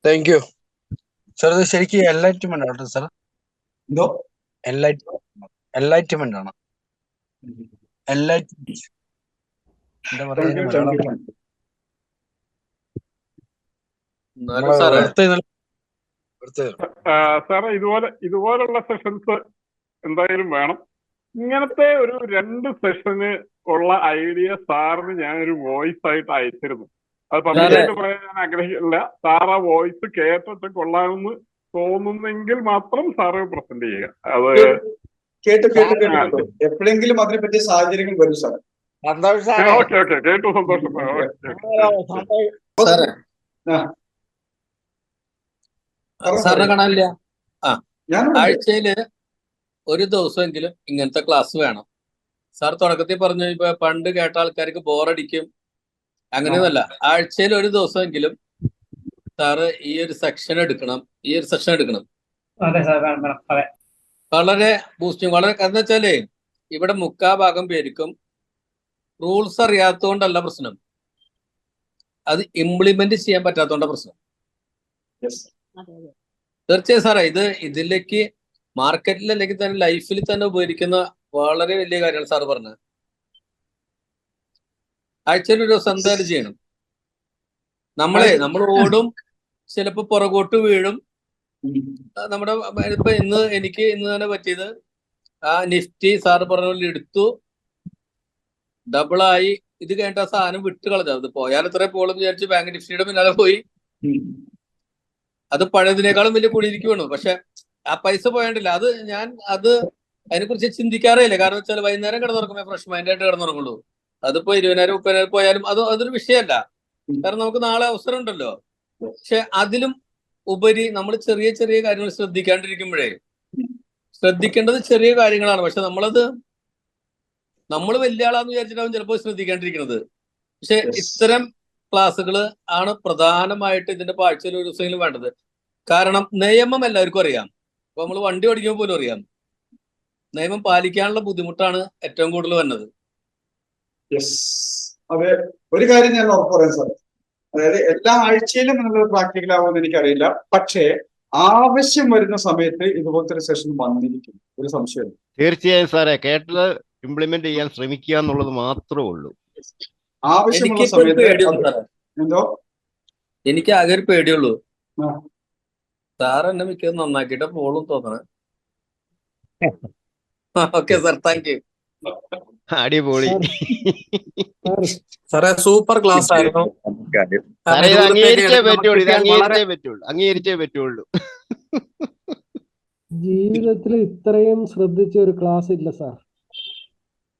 Thank you sir. ഇത് ശരിക്കും എൻലൈറ്റ്മെന്റ് ആണ് സാർ. എന്തോ എൻലൈറ്റ്മെന്റ് ആണ്. എൻലൈറ്റ്മെന്റ് എന്താ പറയുക? സാറേ ഇതുപോലുള്ള സെഷൻസ് എന്തായാലും വേണം. ഇങ്ങനത്തെ ഒരു 2 സെഷന് ഉള്ള ഐഡിയ സാറിന് ഞാനൊരു വോയിസ് ആയിട്ട് അയച്ചിരുന്നു. അത് പബ്ലിക്കായിട്ട് പറയാൻ ഞാൻ ആഗ്രഹിക്കില്ല. സാർ ആ വോയിസ് കേട്ടിട്ട് കൊള്ളാമെന്ന് തോന്നുന്നെങ്കിൽ മാത്രം സാറ് പ്രസന്റ് ചെയ്യുക. അത് കേട്ടു. എപ്പോഴെങ്കിലും അതിനെപ്പറ്റി സാഹചര്യങ്ങൾ വരും സാർ. ഓക്കെ കേട്ടു, സന്തോഷം. സാറിനെ കാണാനില്ല. ആഴ്ചയില് ഒരു ദിവസമെങ്കിലും ഇങ്ങനത്തെ ക്ലാസ് വേണം. സാർ തുടക്കത്തിൽ പറഞ്ഞു, ഇപ്പൊ പണ്ട് കേട്ട ആൾക്കാർക്ക് ബോറടിക്കും, അങ്ങനെയൊന്നല്ല. ആഴ്ചയിൽ ഒരു ദിവസമെങ്കിലും സാറ് ഈ ഒരു സെക്ഷൻ എടുക്കണം. വളരെ ബൂസ്റ്റിംഗ്, വളരെ. കാരണം വെച്ചാലേ ഇവിടെ 3/4 പേർക്കും റൂൾസ് അറിയാത്തതുകൊണ്ടല്ല പ്രശ്നം, അത് ഇംപ്ലിമെന്റ് ചെയ്യാൻ പറ്റാത്തതുകൊണ്ടാ പ്രശ്നം. തീർച്ചയായും സാറേ, ഇതിലേക്ക് മാർക്കറ്റിൽ അല്ലെങ്കിൽ തന്നെ ലൈഫിൽ തന്നെ ഉപകരിക്കുന്ന വളരെ വലിയ കാര്യമാണ് സാറ് പറഞ്ഞത്. ആഴ്ചയിൽ ഒരു ദിവസം എന്തായാലും ചെയ്യണം. നമ്മൾ ഓടും, ചിലപ്പോ പുറകോട്ട് വീഴും. നമ്മുടെ ഇപ്പൊ എനിക്ക് ഇന്ന് തന്നെ പറ്റിയത്, ആ നിഫ്റ്റി സാറ് പറഞ്ഞ പോലെ എടുത്തു, ഡബിളായി. ഇത് കഴിഞ്ഞിട്ട് ആ സാധനം വിട്ട് കളഞ്ഞു. അത് പോയാൽ ഇത്ര പോളെന്ന് വിചാരിച്ച് ബാങ്ക് നിഫ്റ്റിയുടെ പിന്നാലെ പോയി. അത് പഴയതിനേക്കാളും വലിയ കുടിയിരിക്കുവാണ്. പക്ഷെ ആ പൈസ പോയാണ്ടില്ല. അതിനെക്കുറിച്ച് ചിന്തിക്കാറേ ഇല്ല. കാരണം വെച്ചാൽ വൈകുന്നേരം കിടന്നുറങ്ങുമ്പോൾ ഫ്രഷ് മൈൻഡായിട്ട് കിടന്നുറങ്ങുള്ളൂ. അതിപ്പോ 20,000, 30,000 പോയാലും അതൊരു വിഷയമല്ല. കാരണം നമുക്ക് നാളെ അവസരം ഉണ്ടല്ലോ. പക്ഷെ അതിലും ഉപരി നമ്മൾ ചെറിയ ചെറിയ കാര്യങ്ങൾ ശ്രദ്ധിക്കാണ്ടിരിക്കുമ്പോഴേ, ശ്രദ്ധിക്കേണ്ടത് ചെറിയ കാര്യങ്ങളാണ്. പക്ഷെ നമ്മൾ വലിയ ആളാന്ന് വിചാരിച്ചിട്ടാവും ചിലപ്പോൾ ശ്രദ്ധിക്കാണ്ടിരിക്കുന്നത്. പക്ഷെ ഇത്തരം ക്ലാസ്സുകൾ ആണ് പ്രധാനമായിട്ട് ഇതിന്റെ ആഴ്ചയിൽ ഒരു ദിവസമെങ്കിലും വേണ്ടത്. കാരണം നിയമം എല്ലാവർക്കും അറിയാം. ഇപ്പൊ നമ്മൾ വണ്ടി ഓടിക്കുമ്പോൾ പോലും അറിയാം. നിയമം പാലിക്കാനുള്ള ബുദ്ധിമുട്ടാണ് ഏറ്റവും കൂടുതൽ വരുന്നത്. അതെ, ഒരു കാര്യം ഞാൻ ഉറപ്പ് പറയാം സാർ. അതായത് എല്ലാ ആഴ്ചയിലും നിങ്ങൾ പ്രാക്ടിക്കൽ ആവുമെന്ന് എനിക്കറിയില്ല. പക്ഷേ ആവശ്യം വരുന്ന സമയത്ത് ഇതുപോലത്തെ ഒരു സെഷൻ വന്നിരിക്കും, ഒരു സംശയം. തീർച്ചയായും സാറേ, കേട്ടത് ഇംപ്ലിമെന്റ് ചെയ്യാൻ ശ്രമിക്കുക എന്നുള്ളത് മാത്രമേ ഉള്ളൂ. ആവശ്യമുള്ള സമയത്ത് എന്തോ എനിക്ക് ആകെ ഒരു പേടിയുള്ളൂ, സാർ എന്നെ മിക്കത് നന്നാക്കിയിട്ട് പോളും തോന്നണേ. Okay sir, thank you. അടിപൊളി സാറേ, സൂപ്പർ ക്ലാസ് ആയിരുന്നു. സാറേ, ഇത് അംഗീകരിച്ചേ പറ്റുള്ളൂ. ജീവിതത്തിൽ ഇത്രയും ശ്രദ്ധിച്ച ഒരു ക്ലാസ് ഇല്ല സാർ.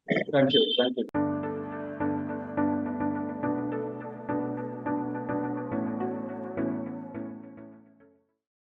Thank you.